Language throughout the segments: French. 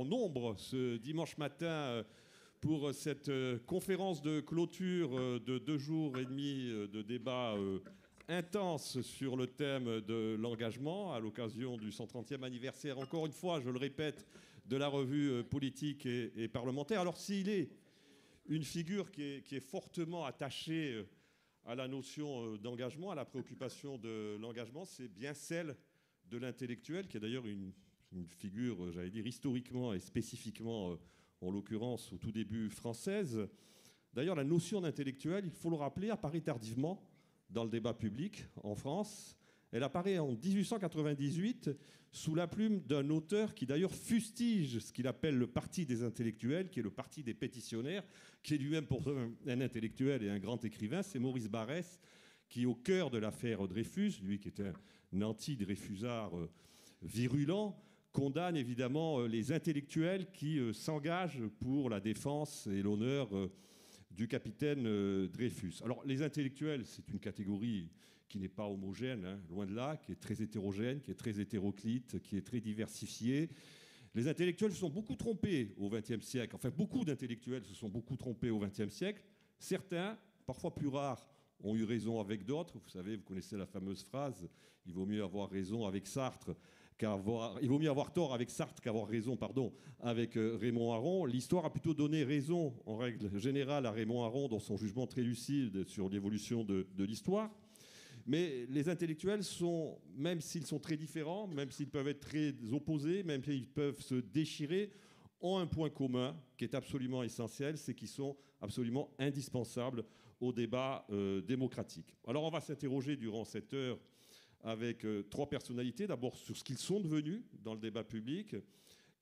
en nombre ce dimanche matin pour cette conférence de clôture de 2 jours et demi de débat intense sur le thème de l'engagement à l'occasion du 130e anniversaire, encore une fois, je le répète, de la revue politique et parlementaire. Alors s'il est une figure qui est fortement attachée à la notion d'engagement, à la préoccupation de l'engagement, c'est bien celle de l'intellectuel, qui est d'ailleurs une figure, j'allais dire, historiquement et spécifiquement, en l'occurrence, au tout début française. D'ailleurs, la notion d'intellectuel, il faut le rappeler, apparaît tardivement dans le débat public en France. Elle apparaît en 1898 sous la plume d'un auteur qui d'ailleurs fustige ce qu'il appelle le parti des intellectuels, qui est le parti des pétitionnaires, qui est lui-même pour un intellectuel et un grand écrivain. C'est Maurice Barrès qui, au cœur de l'affaire Dreyfus, lui qui est un anti-dreyfusard virulent, condamne évidemment les intellectuels qui s'engagent pour la défense et l'honneur du capitaine Dreyfus. Alors les intellectuels, c'est une catégorie qui n'est pas homogène, hein, loin de là, qui est très hétérogène, qui est très hétéroclite, qui est très diversifiée. Les intellectuels se sont beaucoup trompés au XXe siècle. Enfin, beaucoup d'intellectuels se sont beaucoup trompés au XXe siècle. Certains, parfois plus rares, ont eu raison avec d'autres. Vous savez, vous connaissez la fameuse phrase « il vaut mieux avoir raison avec Sartre il vaut mieux avoir tort avec Sartre qu'avoir raison, avec Raymond Aron ». L'histoire a plutôt donné raison, en règle générale, à Raymond Aron dans son jugement très lucide sur l'évolution de l'histoire. Mais les intellectuels sont, même s'ils sont très différents, même s'ils peuvent être très opposés, même s'ils peuvent se déchirer, ont un point commun qui est absolument essentiel, c'est qu'ils sont absolument indispensables au débat démocratique. Alors on va s'interroger durant cette heure avec 3 personnalités, d'abord sur ce qu'ils sont devenus dans le débat public,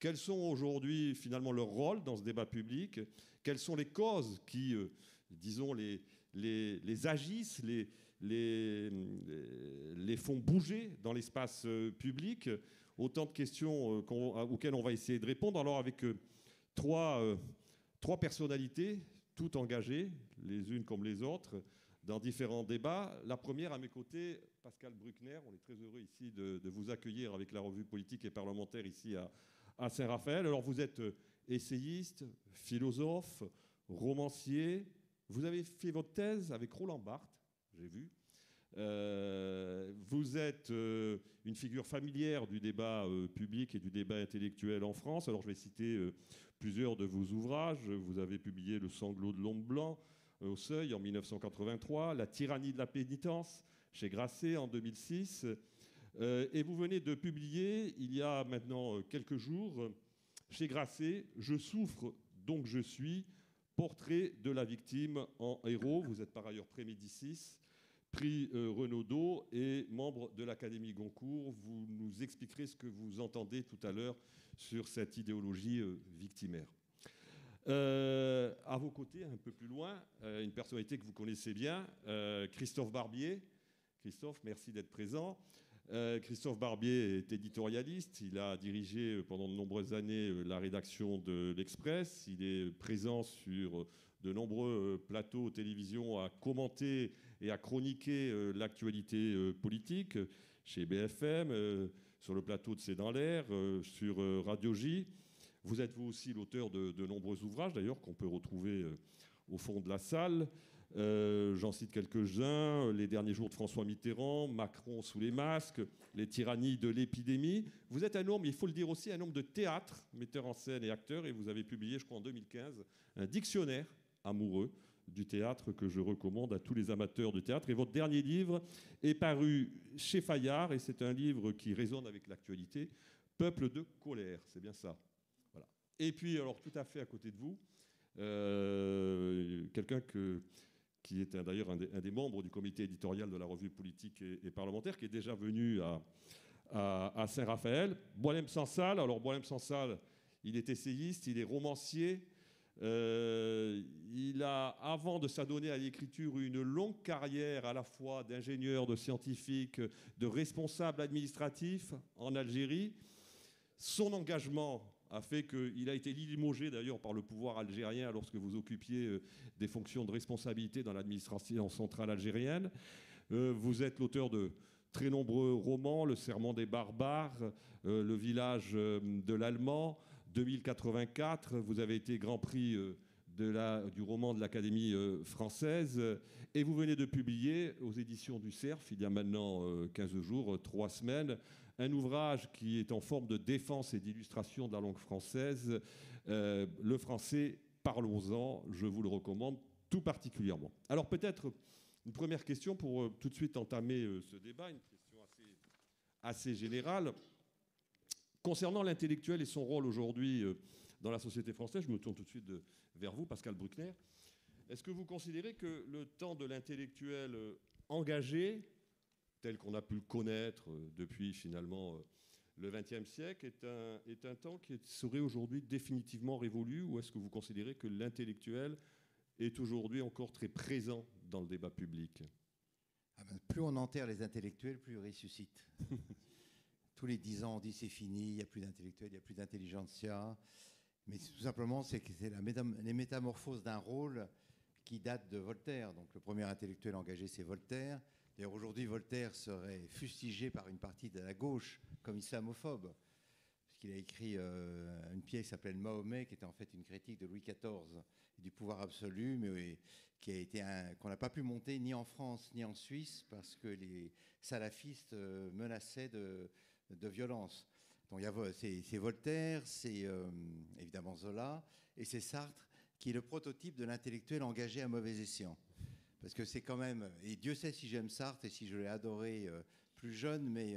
quels sont aujourd'hui finalement leurs rôles dans ce débat public, quelles sont les causes qui, disons, les agissent, les font bouger dans l'espace public. Autant de questions auxquelles on va essayer de répondre. Alors avec 3 personnalités, toutes engagées, les unes comme les autres, dans différents débats. La première, à mes côtés, Pascal Bruckner. On est très heureux ici de vous accueillir avec la revue politique et parlementaire ici à Saint-Raphaël. Alors vous êtes essayiste, philosophe, romancier. Vous avez fait votre thèse avec Roland Barthes, j'ai vu. Vous êtes une figure familière du débat public et du débat intellectuel en France. Alors je vais citer plusieurs de vos ouvrages. Vous avez publié Le sanglot de l'homme blanc au Seuil en 1983, La tyrannie de la pénitence chez Grasset en 2006. Et vous venez de publier, il y a maintenant quelques jours, chez Grasset, Je souffre, donc je suis, portrait de la victime en héros. Vous êtes par ailleurs pré-Médicis, prix Renaudot et membre de l'Académie Goncourt. Vous nous expliquerez ce que vous entendez tout à l'heure sur cette idéologie victimaire. À vos côtés, un peu plus loin, une personnalité que vous connaissez bien, Christophe Barbier. Christophe, merci d'être présent. Christophe Barbier est éditorialiste. Il a dirigé pendant de nombreuses années la rédaction de l'Express. Il est présent sur de nombreux plateaux télévision à commenter et à chroniquer l'actualité politique chez BFM, sur le plateau de C'est dans l'air, sur Radio J. Vous êtes vous aussi l'auteur de nombreux ouvrages, d'ailleurs, qu'on peut retrouver au fond de la salle. J'en cite quelques-uns. Les derniers jours de François Mitterrand, Macron sous les masques, Les tyrannies de l'épidémie. Vous êtes un homme, il faut le dire aussi, un homme de théâtre, metteur en scène et acteur. Et vous avez publié, je crois en 2015, un dictionnaire amoureux du théâtre que je recommande à tous les amateurs de théâtre. Et votre dernier livre est paru chez Fayard, et c'est un livre qui résonne avec l'actualité, Peuple de colère. C'est bien ça. Et puis, alors, tout à fait à côté de vous, quelqu'un qui est d'ailleurs un des membres du comité éditorial de la revue politique et parlementaire, qui est déjà venu à Saint-Raphaël, Boualem Sansal. Alors, Boualem Sansal, il est essayiste, il est romancier. Il a, avant de s'adonner à l'écriture, une longue carrière à la fois d'ingénieur, de scientifique, de responsable administratif en Algérie. Son engagement a fait qu'il a été limogé d'ailleurs par le pouvoir algérien lorsque vous occupiez des fonctions de responsabilité dans l'administration centrale algérienne. Vous êtes l'auteur de très nombreux romans, Le serment des barbares, Le village de l'Allemand, 2084. Vous avez été Grand Prix du roman de l'Académie française. Et vous venez de publier aux éditions du Cerf, il y a maintenant 15 jours, 3 semaines, un ouvrage qui est en forme de défense et d'illustration de la langue française. Le français, parlons-en, je vous le recommande tout particulièrement. Alors peut-être une première question pour tout de suite entamer ce débat, une question assez générale. Concernant l'intellectuel et son rôle aujourd'hui dans la société française, je me tourne tout de suite vers vous, Pascal Bruckner. Est-ce que vous considérez que le temps de l'intellectuel engagé, tel qu'on a pu le connaître depuis finalement le XXe siècle, est un temps qui serait aujourd'hui définitivement révolu, ou est-ce que vous considérez que l'intellectuel est aujourd'hui encore très présent dans le débat public? Plus on enterre les intellectuels, plus ils ressuscitent. Tous les 10 ans, on dit c'est fini, il n'y a plus d'intellectuels, il n'y a plus d'intelligentsia. Mais tout simplement, c'est que c'est les métamorphoses d'un rôle qui date de Voltaire. Donc le premier intellectuel engagé, c'est Voltaire. D'ailleurs, aujourd'hui, Voltaire serait fustigé par une partie de la gauche comme islamophobe, puisqu'il a écrit une pièce qui s'appelle Mahomet, qui était en fait une critique de Louis XIV et du pouvoir absolu, mais qu'on n'a pas pu monter ni en France ni en Suisse parce que les salafistes menaçaient de violence. Donc c'est Voltaire, c'est évidemment Zola, et c'est Sartre qui est le prototype de l'intellectuel engagé à mauvais escient. Parce que c'est quand même, et Dieu sait si j'aime Sartre et si je l'ai adoré plus jeune, mais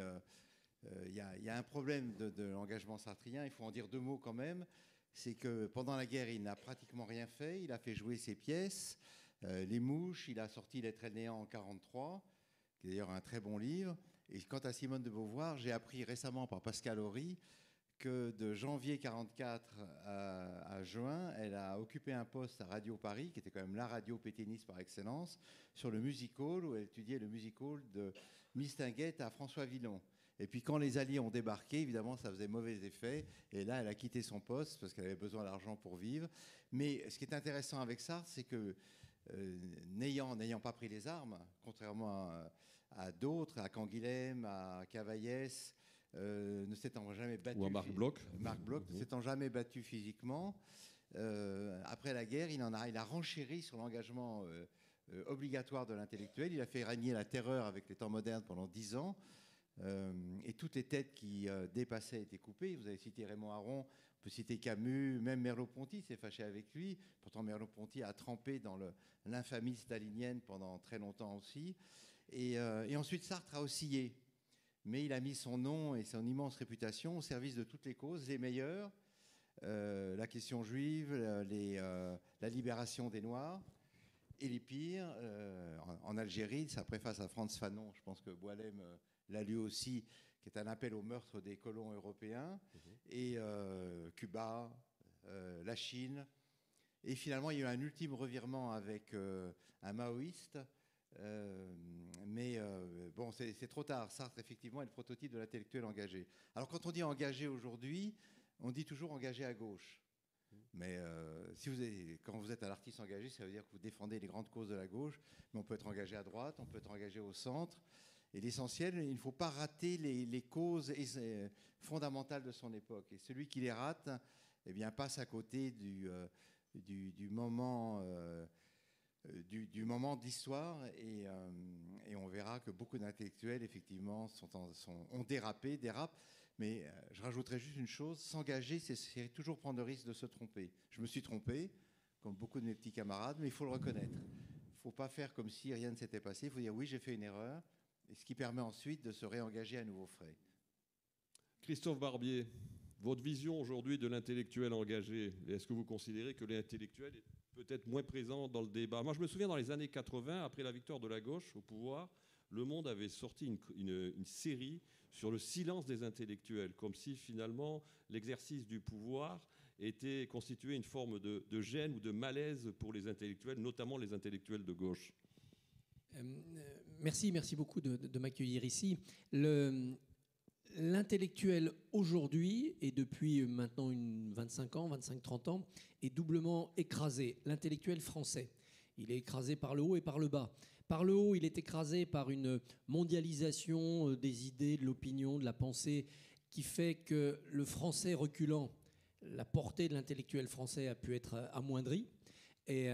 il y a un problème de l'engagement sartrien, il faut en dire 2 mots quand même. C'est que pendant la guerre, il n'a pratiquement rien fait, il a fait jouer ses pièces, Les Mouches, il a sorti L'être et le néant en 1943, qui est d'ailleurs un très bon livre. Et quant à Simone de Beauvoir, j'ai appris récemment par Pascal Horry que de janvier 1944 à juin, elle a occupé un poste à Radio Paris, qui était quand même la radio pétainiste par excellence, sur le music-hall, où elle étudiait le music-hall de Mistinguett à François Villon. Et puis quand les Alliés ont débarqué, évidemment, ça faisait mauvais effet. Et là, elle a quitté son poste parce qu'elle avait besoin d'argent pour vivre. Mais ce qui est intéressant avec Sartre, c'est que n'ayant pas pris les armes, contrairement à d'autres, à Canguilhem, à Cavaillès, ne s'étant jamais battu. Ou à Marc Bloch. Marc Bloch, ne s'étant jamais battu physiquement. Après la guerre, il a renchéri sur l'engagement obligatoire de l'intellectuel. Il a fait régner la terreur avec les temps modernes pendant 10 ans. Et toutes les têtes qui dépassaient étaient coupées. Vous avez cité Raymond Aron, on peut citer Camus, même Merleau-Ponty s'est fâché avec lui. Pourtant, Merleau-Ponty a trempé dans l'infamie stalinienne pendant très longtemps aussi. Et ensuite, Sartre a oscillé. Mais il a mis son nom et son immense réputation au service de toutes les causes, les meilleures, la question juive, la libération des Noirs, et les pires, en Algérie, sa préface à Frantz Fanon, je pense que Boilem l'a lu aussi, qui est un appel au meurtre des colons européens, et Cuba, la Chine. Et finalement, il y a eu un ultime revirement avec un maoïste. Mais bon, c'est trop tard. Sartre, effectivement, est le prototype de l'intellectuel engagé. Alors, quand on dit engagé aujourd'hui, on dit toujours engagé à gauche. Mais quand vous êtes un artiste engagé, ça veut dire que vous défendez les grandes causes de la gauche. Mais on peut être engagé à droite, on peut être engagé au centre. Et l'essentiel, il ne faut pas rater les causes fondamentales de son époque. Et celui qui les rate, eh bien, passe à côté du moment d'histoire, et on verra que beaucoup d'intellectuels, effectivement, ont dérapent. Mais je rajouterai juste une chose, s'engager, c'est toujours prendre le risque de se tromper. Je me suis trompé, comme beaucoup de mes petits camarades, mais il faut le reconnaître. Il ne faut pas faire comme si rien ne s'était passé, il faut dire oui, j'ai fait une erreur, et ce qui permet ensuite de se réengager à nouveau frais. Christophe Barbier, votre vision aujourd'hui de l'intellectuel engagé, est-ce que vous considérez que l'intellectuel est peut-être moins présent dans le débat? Moi, je me souviens, dans les années 80, après la victoire de la gauche au pouvoir, Le Monde avait sorti une série sur le silence des intellectuels, comme si finalement l'exercice du pouvoir était constitué une forme de gêne ou de malaise pour les intellectuels, notamment les intellectuels de gauche. Merci beaucoup de m'accueillir ici. L'intellectuel aujourd'hui, et depuis maintenant 25-30 ans, est doublement écrasé. L'intellectuel français, il est écrasé par le haut et par le bas. Par le haut, il est écrasé par une mondialisation des idées, de l'opinion, de la pensée, qui fait que le français reculant, la portée de l'intellectuel français a pu être amoindrie. Et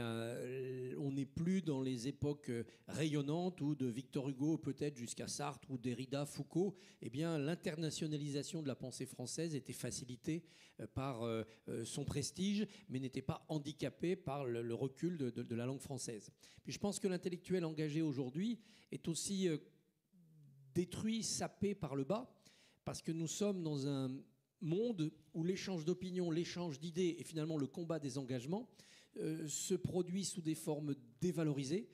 on n'est plus dans les époques rayonnantes où de Victor Hugo peut-être jusqu'à Sartre ou Derrida, Foucault, eh bien, l'internationalisation de la pensée française était facilitée par son prestige, mais n'était pas handicapée par le recul de la langue française. Puis je pense que l'intellectuel engagé aujourd'hui est aussi détruit, sapé par le bas, parce que nous sommes dans un monde où l'échange d'opinions, l'échange d'idées et finalement le combat des engagements se produit sous des formes dévalorisées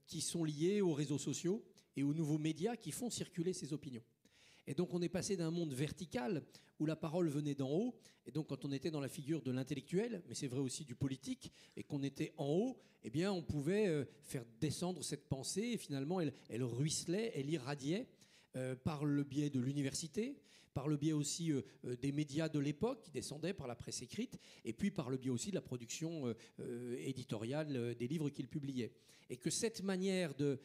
qui sont liées aux réseaux sociaux et aux nouveaux médias qui font circuler ces opinions. Et donc on est passé d'un monde vertical où la parole venait d'en haut, et donc quand on était dans la figure de l'intellectuel, mais c'est vrai aussi du politique, et qu'on était en haut, eh bien on pouvait faire descendre cette pensée, et finalement elle ruisselait, elle irradiait par le biais de l'université, par le biais aussi des médias de l'époque qui descendaient par la presse écrite, et puis par le biais aussi de la production éditoriale des livres qu'il publiait. Et que cette manière de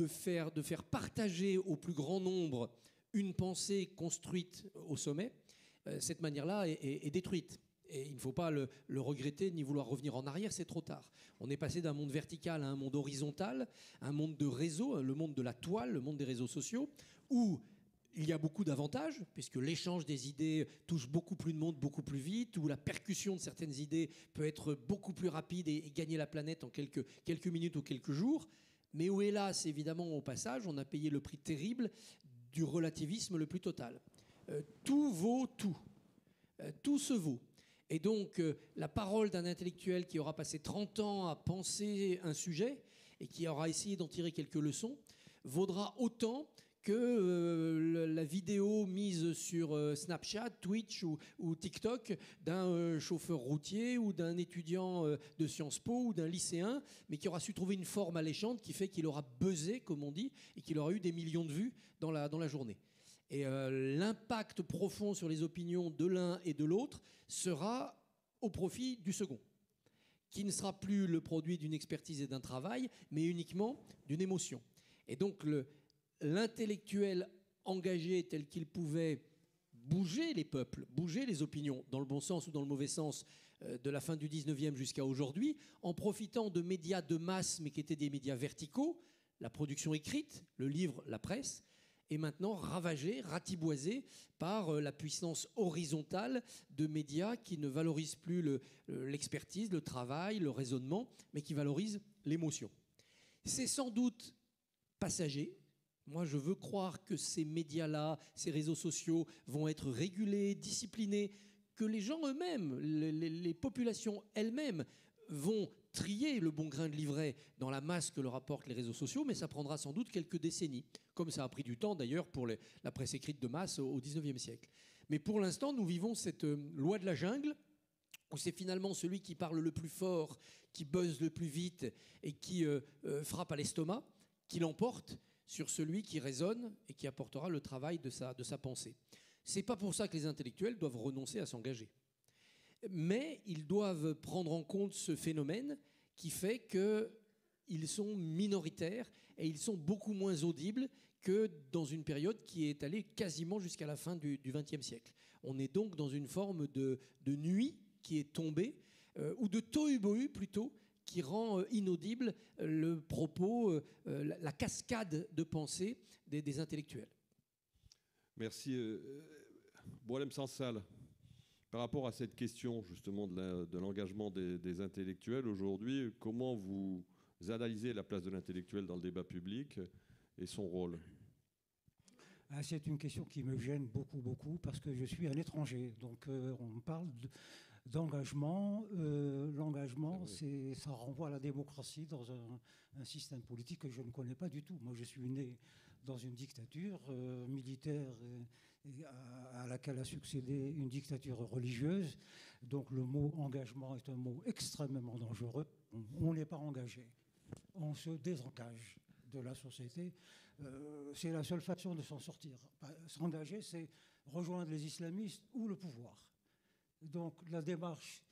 faire partager au plus grand nombre une pensée construite au sommet, cette manière-là est détruite. Et il ne faut pas le regretter ni vouloir revenir en arrière, c'est trop tard. On est passé d'un monde vertical à un monde horizontal, un monde de réseau, le monde de la toile, le monde des réseaux sociaux, où il y a beaucoup d'avantages, puisque l'échange des idées touche beaucoup plus de monde, beaucoup plus vite, où la percussion de certaines idées peut être beaucoup plus rapide et gagner la planète en quelques minutes ou quelques jours. Mais où, hélas, évidemment, au passage, on a payé le prix terrible du relativisme le plus total. Tout vaut tout. Tout se vaut. Et donc, la parole d'un intellectuel qui aura passé 30 ans à penser un sujet et qui aura essayé d'en tirer quelques leçons vaudra autant que la vidéo mise sur Snapchat, Twitch ou TikTok d'un chauffeur routier ou d'un étudiant de Sciences Po ou d'un lycéen, mais qui aura su trouver une forme alléchante qui fait qu'il aura buzzé, comme on dit, et qu'il aura eu des millions de vues dans la journée. Et l'impact profond sur les opinions de l'un et de l'autre sera au profit du second, qui ne sera plus le produit d'une expertise et d'un travail, mais uniquement d'une émotion. Et donc l'intellectuel engagé tel qu'il pouvait bouger les peuples, bouger les opinions, dans le bon sens ou dans le mauvais sens, de la fin du 19e jusqu'à aujourd'hui, en profitant de médias de masse, mais qui étaient des médias verticaux, la production écrite, le livre, la presse, est maintenant ravagé, ratiboisé par la puissance horizontale de médias qui ne valorisent plus l'expertise, le travail, le raisonnement, mais qui valorisent l'émotion. C'est sans doute passager. Moi, je veux croire que ces médias-là, ces réseaux sociaux vont être régulés, disciplinés, que les gens eux-mêmes, les populations elles-mêmes vont trier le bon grain de livret dans la masse que leur apportent les réseaux sociaux, mais ça prendra sans doute quelques décennies, comme ça a pris du temps d'ailleurs pour la presse écrite de masse au XIXe siècle. Mais pour l'instant, nous vivons cette loi de la jungle, où c'est finalement celui qui parle le plus fort, qui buzz le plus vite et qui frappe à l'estomac, qui l'emporte sur celui qui raisonne et qui apportera le travail de sa pensée. Ce n'est pas pour ça que les intellectuels doivent renoncer à s'engager. Mais ils doivent prendre en compte ce phénomène qui fait qu'ils sont minoritaires et ils sont beaucoup moins audibles que dans une période qui est allée quasiment jusqu'à la fin du XXe siècle. On est donc dans une forme de nuit qui est tombée, ou de tohu-bohu plutôt, qui rend inaudible le propos, la cascade de pensée des intellectuels. Merci. Boualem Sansal, par rapport à cette question justement de l'engagement des intellectuels aujourd'hui, comment vous analysez la place de l'intellectuel dans le débat public et son rôle ? C'est une question qui me gêne beaucoup, parce que je suis un étranger. Donc on parle d'engagement. L'engagement, ça renvoie à la démocratie dans un système politique que je ne connais pas du tout. Moi, je suis né dans une dictature militaire à laquelle a succédé une dictature religieuse. Donc le mot engagement est un mot extrêmement dangereux. On n'est pas engagé. On se désengage de la société. C'est la seule façon de s'en sortir. S'engager, c'est rejoindre les islamistes ou le pouvoir. Donc la démarche,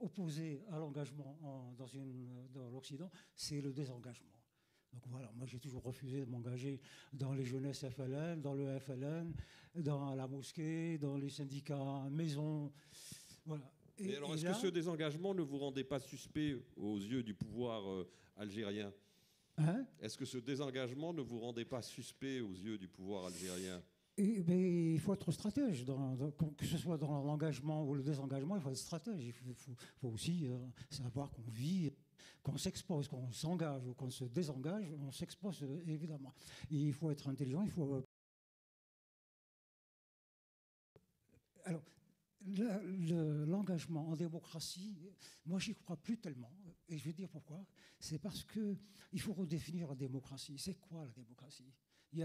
opposée à l'engagement dans l'Occident, c'est le désengagement. Donc voilà, moi j'ai toujours refusé de m'engager dans les jeunesses FLN, dans le FLN, dans la mosquée, dans les syndicats maison. Voilà. Et alors, est-ce que ce désengagement ne vous rendait pas suspect aux yeux du pouvoir algérien? Hein? Est-ce que ce désengagement ne vous rendait pas suspect aux yeux du pouvoir algérien? Mais il faut être stratège, que ce soit dans l'engagement ou le désengagement, il faut être stratège. Il faut aussi savoir qu'on vit, qu'on s'expose, qu'on s'engage ou qu'on se désengage, on s'expose évidemment. Et il faut être intelligent, il faut... Alors, l'engagement en démocratie, moi j'y crois plus tellement, et je vais dire pourquoi. C'est parce qu'il faut redéfinir la démocratie. C'est quoi la démocratie? Il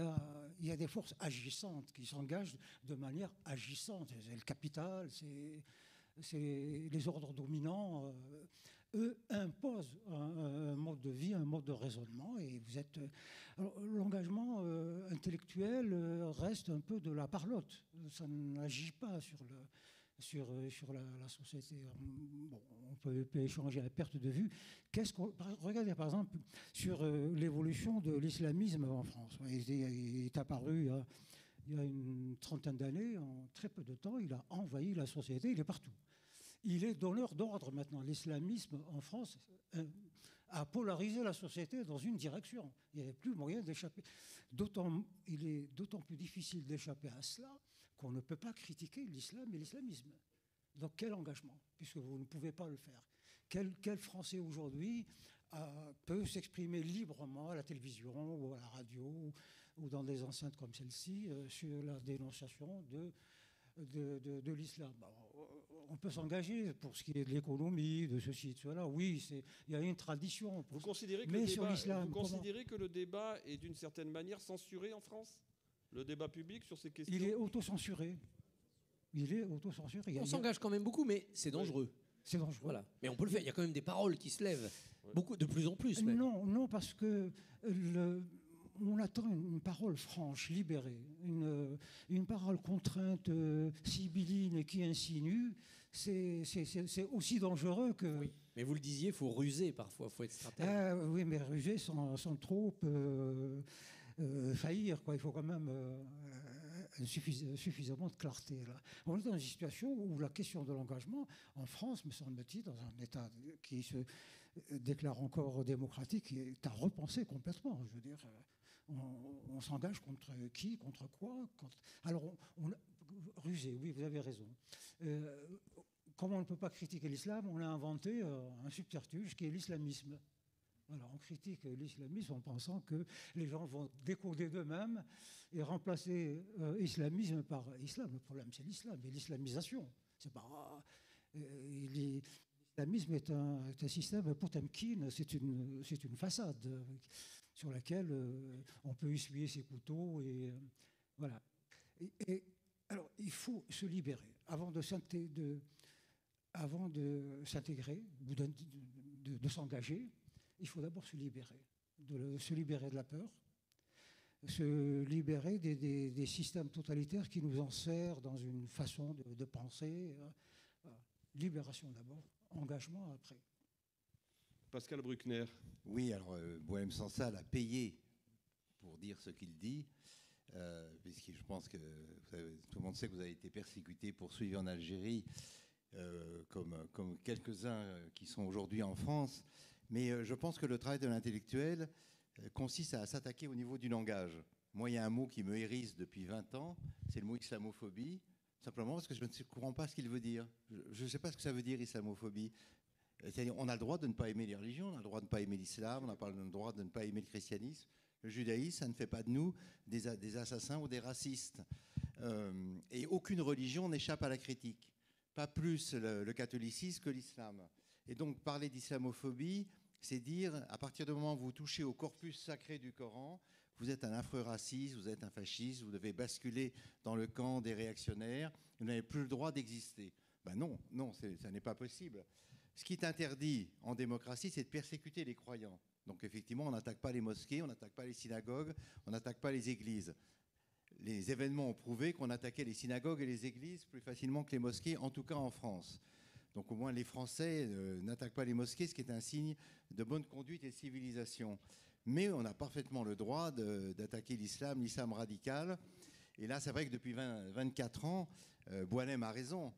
y a des forces agissantes qui s'engagent de manière agissante. C'est le capital, c'est les ordres dominants. Eux imposent un mode de vie, un mode de raisonnement. Et vous êtes. L'engagement intellectuel reste un peu de la parlotte. Ça n'agit pas sur la société. Bon, on peut échanger à perte de vue. Regardez par exemple sur l'évolution de l'islamisme en France. Il est apparu il y a une trentaine d'années, en très peu de temps, il a envahi la société, il est partout. Il est donneur d'ordre maintenant. L'islamisme en France a polarisé la société dans une direction. Il n'y avait plus moyen d'échapper. Il est d'autant plus difficile d'échapper à cela qu'on ne peut pas critiquer l'islam et l'islamisme. Donc quel engagement, puisque vous ne pouvez pas le faire? Quel Français aujourd'hui peut s'exprimer librement à la télévision ou à la radio ou dans des enceintes comme celle-ci sur la dénonciation de l'islam? On peut s'engager pour ce qui est de l'économie, de ceci, de cela. Oui, il y a une tradition. Vous considérez que le débat est d'une certaine manière censuré en France? Le débat public sur ces questions? Il est autocensuré. On s'engage quand même beaucoup, mais c'est dangereux. C'est dangereux. Voilà. Mais on peut le faire. Il y a quand même des paroles qui se lèvent. Beaucoup, de plus en plus. Même. Non, parce que on attend une parole franche, libérée. Une parole contrainte, sibylline et qui insinue. C'est aussi dangereux que... Oui. Mais vous le disiez, il faut ruser parfois, il faut être stratège. Oui, mais ruser sans trop faillir, quoi. Il faut quand même suffisamment de clarté. Là. On est dans une situation où la question de l'engagement, en France, me semble-t-il, dans un État qui se déclare encore démocratique, est à repenser complètement. Je veux dire, on s'engage contre qui, contre quoi? Alors, ruser, oui, vous avez raison. Comme on ne peut pas critiquer l'islam, on a inventé un subterfuge qui est l'islamisme. Voilà, on critique l'islamisme en pensant que les gens vont décoder d'eux-mêmes et remplacer islamisme par islam. Le problème, c'est l'islam et l'islamisation. C'est pas... l'islamisme est un système Potemkin, c'est une façade sur laquelle on peut essuyer ses couteaux. Et, voilà. Alors, il faut se libérer avant de s'intégrer, de s'engager. Il faut d'abord se libérer de la peur, se libérer des systèmes totalitaires qui nous enserrent dans une façon de penser. Libération d'abord, engagement après. Pascal Bruckner. Oui, alors Boualem Sansal a payé pour dire ce qu'il dit, puisque je pense que tout le monde sait que vous avez été persécuté, poursuivi en Algérie, comme quelques-uns qui sont aujourd'hui en France. Mais je pense que le travail de l'intellectuel consiste à s'attaquer au niveau du langage. Moi, il y a un mot qui me hérisse depuis 20 ans, c'est le mot islamophobie, simplement parce que je ne comprends pas ce qu'il veut dire. Je ne sais pas ce que ça veut dire, islamophobie. C'est-à-dire, on a le droit de ne pas aimer les religions, on a le droit de ne pas aimer l'islam, on a le droit de ne pas aimer le christianisme. Le judaïsme, ça ne fait pas de nous des assassins ou des racistes. Et aucune religion n'échappe à la critique. Pas plus le catholicisme que l'islam. Et donc, parler d'islamophobie, c'est dire, à partir du moment où vous touchez au corpus sacré du Coran, vous êtes un affreux raciste, vous êtes un fasciste, vous devez basculer dans le camp des réactionnaires, vous n'avez plus le droit d'exister. Ben non, ça n'est pas possible. Ce qui est interdit en démocratie, c'est de persécuter les croyants. Donc effectivement, on n'attaque pas les mosquées, on n'attaque pas les synagogues, on n'attaque pas les églises. Les événements ont prouvé qu'on attaquait les synagogues et les églises plus facilement que les mosquées, en tout cas en France. Donc au moins les Français n'attaquent pas les mosquées, ce qui est un signe de bonne conduite et de civilisation. mais on a parfaitement le droit d'attaquer l'islam radical. Et là, c'est vrai que depuis 24 ans, Boualem a raison.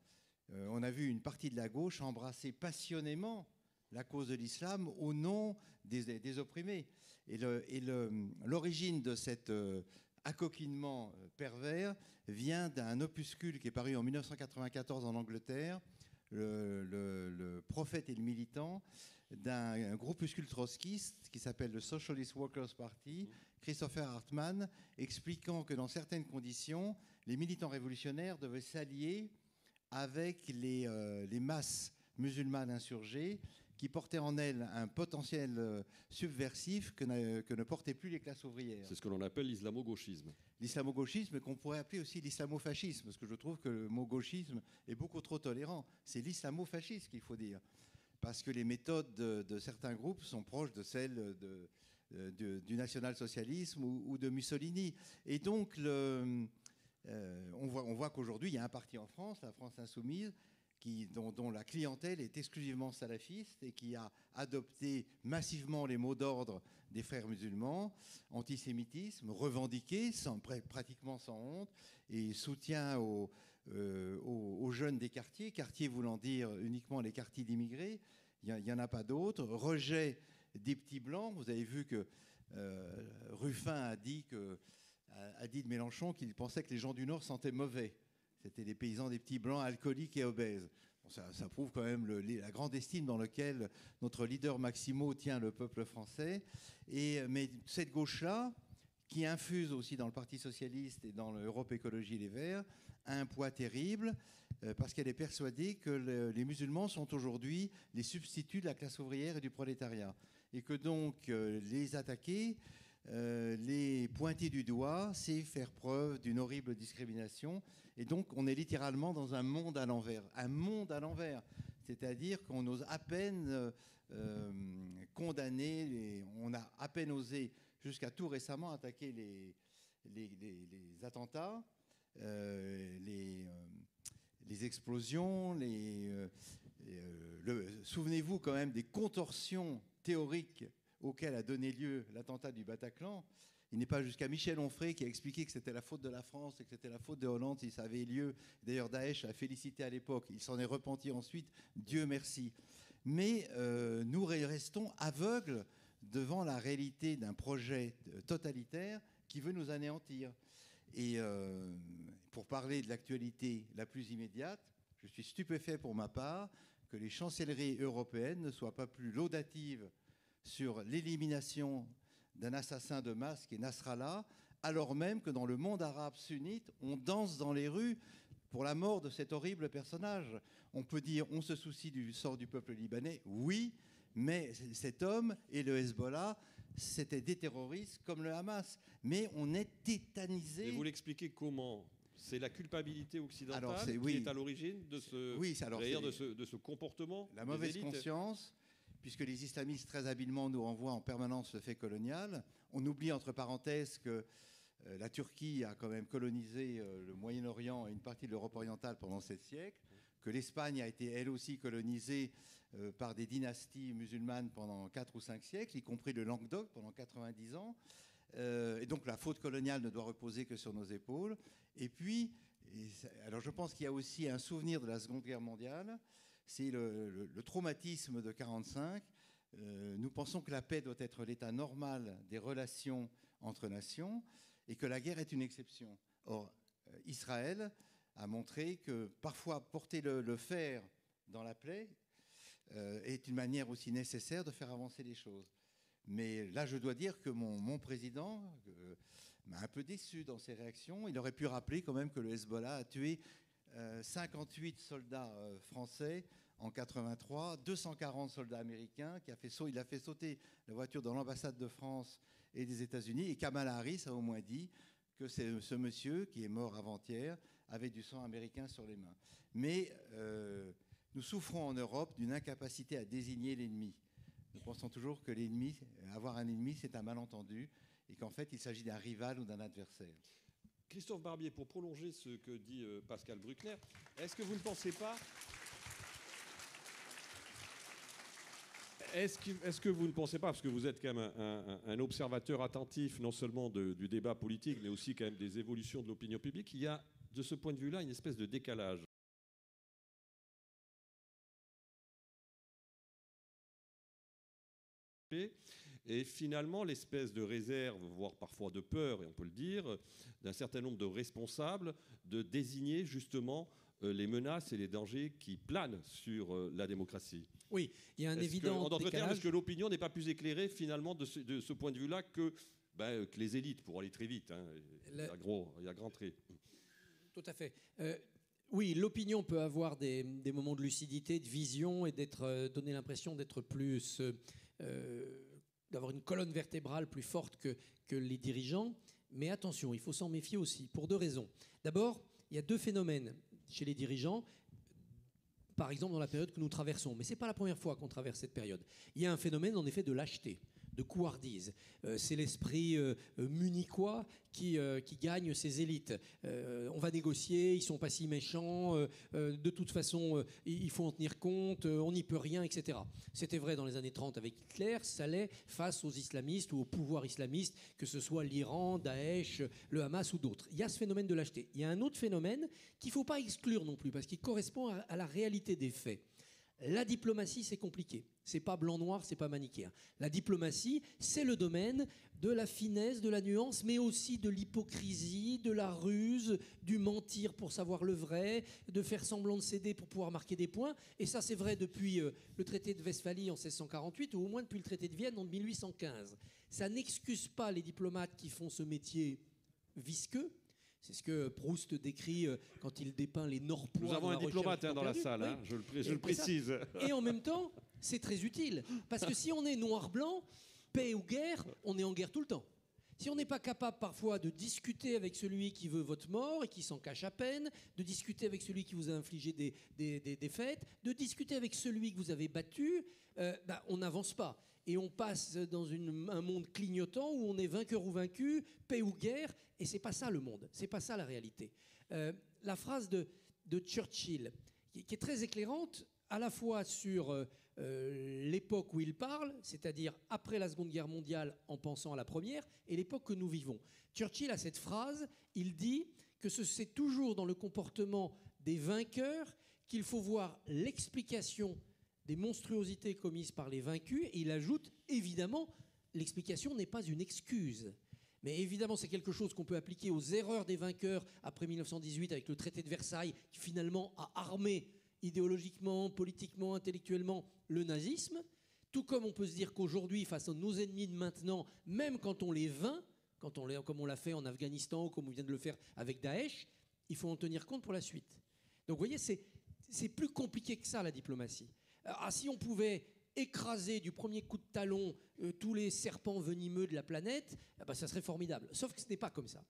On a vu une partie de la gauche embrasser passionnément la cause de l'islam au nom des opprimés. Et l'origine de cet acoquinement pervers vient d'un opuscule qui est paru en 1994 en Angleterre, le prophète et le militant, d'un groupuscule trotskiste qui s'appelle le Socialist Workers' Party, Christopher Hartmann, expliquant que dans certaines conditions, les militants révolutionnaires devaient s'allier avec les masses musulmanes insurgées qui portaient en elles un potentiel subversif que ne portaient plus les classes ouvrières. C'est ce que l'on appelle l'islamo-gauchisme. L'islamo-gauchisme, qu'on pourrait appeler aussi l'islamo-fascisme, parce que je trouve que le mot gauchisme est beaucoup trop tolérant. C'est l'islamo-fascisme qu'il faut dire, parce que les méthodes de certains groupes sont proches de celles du national-socialisme ou de Mussolini. Et donc, on voit qu'aujourd'hui, il y a un parti en France, la France Insoumise, dont la clientèle est exclusivement salafiste et qui a adopté massivement les mots d'ordre des frères musulmans, antisémitisme, revendiqué, pratiquement sans honte, et soutien aux jeunes des quartiers voulant dire uniquement les quartiers d'immigrés, il n'y en a pas d'autres, rejet des petits blancs. Vous avez vu que Ruffin a dit de Mélenchon qu'il pensait que les gens du Nord sentaient mauvais. C'était des paysans, des petits blancs alcooliques et obèses. Bon, ça prouve quand même la grande estime dans laquelle notre leader Maximo tient le peuple français. Mais cette gauche-là, qui infuse aussi dans le Parti socialiste et dans l'Europe Écologie Les Verts, a un poids terrible parce qu'elle est persuadée que les musulmans sont aujourd'hui les substituts de la classe ouvrière et du prolétariat. Et que donc les attaquer, les pointer du doigt, c'est faire preuve d'une horrible discrimination. Et donc, on est littéralement dans un monde à l'envers. Un monde à l'envers. C'est-à-dire qu'on ose à peine condamner, on a à peine osé, jusqu'à tout récemment, attaquer les attentats, les explosions, souvenez-vous quand même des contorsions théoriques auxquelles a donné lieu l'attentat du Bataclan. Il n'est pas jusqu'à Michel Onfray qui a expliqué que c'était la faute de la France et que c'était la faute de Hollande si ça avait lieu. D'ailleurs, Daesh l'a félicité à l'époque. Il s'en est repenti ensuite, Dieu merci. Mais nous restons aveugles devant la réalité d'un projet totalitaire qui veut nous anéantir. Et pour parler de l'actualité la plus immédiate, je suis stupéfait pour ma part que les chancelleries européennes ne soient pas plus laudatives sur l'élimination d'un assassin de masse qui est Nasrallah, alors même que dans le monde arabe sunnite, on danse dans les rues pour la mort de cet horrible personnage. On peut dire, on se soucie du sort du peuple libanais, oui, mais cet homme et le Hezbollah, c'était des terroristes comme le Hamas. Mais on est tétanisé. Et vous l'expliquez comment ? C'est la culpabilité occidentale qui est à l'origine de ce comportement. La mauvaise conscience, puisque les islamistes très habilement nous renvoient en permanence le fait colonial. On oublie entre parenthèses que la Turquie a quand même colonisé le Moyen-Orient et une partie de l'Europe orientale pendant 7 siècles, que l'Espagne a été elle aussi colonisée par des dynasties musulmanes pendant 4 ou 5 siècles, y compris le Languedoc pendant 90 ans. Et donc la faute coloniale ne doit reposer que sur nos épaules. Et puis, alors je pense qu'il y a aussi un souvenir de la Seconde Guerre mondiale. C'est le traumatisme de 1945. Nous pensons que la paix doit être l'état normal des relations entre nations et que la guerre est une exception. Or, Israël a montré que parfois porter le fer dans la plaie est une manière aussi nécessaire de faire avancer les choses. Mais là, je dois dire que mon président m'a un peu déçu dans ses réactions. Il aurait pu rappeler quand même que le Hezbollah a tué 58 soldats français en 83, 240 soldats américains, il a fait sauter la voiture dans l'ambassade de France et des États-Unis. Et Kamala Harris a au moins dit que ce monsieur, qui est mort avant-hier, avait du sang américain sur les mains. Mais nous souffrons en Europe d'une incapacité à désigner l'ennemi. Nous pensons toujours que avoir un ennemi, c'est un malentendu, et qu'en fait, il s'agit d'un rival ou d'un adversaire. Christophe Barbier, pour prolonger ce que dit Pascal Bruckner, est-ce que vous ne pensez pas est-ce que vous ne pensez pas, parce que vous êtes quand même un observateur attentif, non seulement du débat politique, mais aussi quand même des évolutions de l'opinion publique, il y a, de ce point de vue-là, une espèce de décalage. Et finalement, l'espèce de réserve, voire parfois de peur, et on peut le dire, d'un certain nombre de responsables de désigner justement les menaces et les dangers qui planent sur la démocratie. Oui, il y a un évident décalage. Est-ce que l'opinion n'est pas plus éclairée finalement de ce point de vue-là que les élites, pour aller très vite, hein, il y a grand trait. Tout à fait. Oui, l'opinion peut avoir des moments de lucidité, de vision et donner l'impression d'être plus... d'avoir une colonne vertébrale plus forte que les dirigeants. Mais attention, il faut s'en méfier aussi, pour deux raisons. D'abord, il y a deux phénomènes chez les dirigeants, par exemple dans la période que nous traversons. Mais ce n'est pas la première fois qu'on traverse cette période. Il y a un phénomène, en effet, de lâcheté, de couardise. C'est l'esprit munichois qui gagne ces élites. On va négocier, ils ne sont pas si méchants, de toute façon, il faut en tenir compte, on n'y peut rien, etc. C'était vrai dans les années 30 avec Hitler, ça l'est face aux islamistes ou au pouvoir islamiste, que ce soit l'Iran, Daesh, le Hamas ou d'autres. Il y a ce phénomène de lâcheté. Il y a un autre phénomène qu'il ne faut pas exclure non plus, parce qu'il correspond à la réalité des faits. La diplomatie, c'est compliqué. C'est pas blanc-noir, c'est pas manichéen. La diplomatie, c'est le domaine de la finesse, de la nuance, mais aussi de l'hypocrisie, de la ruse, du mentir pour savoir le vrai, de faire semblant de céder pour pouvoir marquer des points. Et ça, c'est vrai depuis le traité de Westphalie en 1648, ou au moins depuis le traité de Vienne en 1815. Ça n'excuse pas les diplomates qui font ce métier visqueux. C'est ce que Proust décrit quand il dépeint les Nord-Pois. Nous avons un diplomate dans la salle, hein, je le précise. Et en même temps, c'est très utile. Parce que si on est noir-blanc, paix ou guerre, on est en guerre tout le temps. Si on n'est pas capable parfois de discuter avec celui qui veut votre mort et qui s'en cache à peine, de discuter avec celui qui vous a infligé des défaites, de discuter avec celui que vous avez battu, on n'avance pas. Et on passe dans un monde clignotant où on est vainqueur ou vaincu, paix ou guerre, et c'est pas ça le monde, c'est pas ça la réalité. La phrase de Churchill, qui est très éclairante, à la fois sur l'époque où il parle, c'est-à-dire après la Seconde Guerre mondiale en pensant à la première, et l'époque que nous vivons. Churchill a cette phrase, il dit que c'est toujours dans le comportement des vainqueurs qu'il faut voir l'explication des monstruosités commises par les vaincus, et il ajoute, évidemment, l'explication n'est pas une excuse. Mais évidemment, c'est quelque chose qu'on peut appliquer aux erreurs des vainqueurs après 1918 avec le traité de Versailles, qui finalement a armé idéologiquement, politiquement, intellectuellement le nazisme. Tout comme on peut se dire qu'aujourd'hui, face à nos ennemis de maintenant, même quand on les vainc, comme on l'a fait en Afghanistan ou comme on vient de le faire avec Daesh, il faut en tenir compte pour la suite. Donc vous voyez, c'est plus compliqué que ça, la diplomatie. Si on pouvait écraser du premier coup de talon tous les serpents venimeux de la planète, ça serait formidable. Sauf que ce n'est pas comme ça.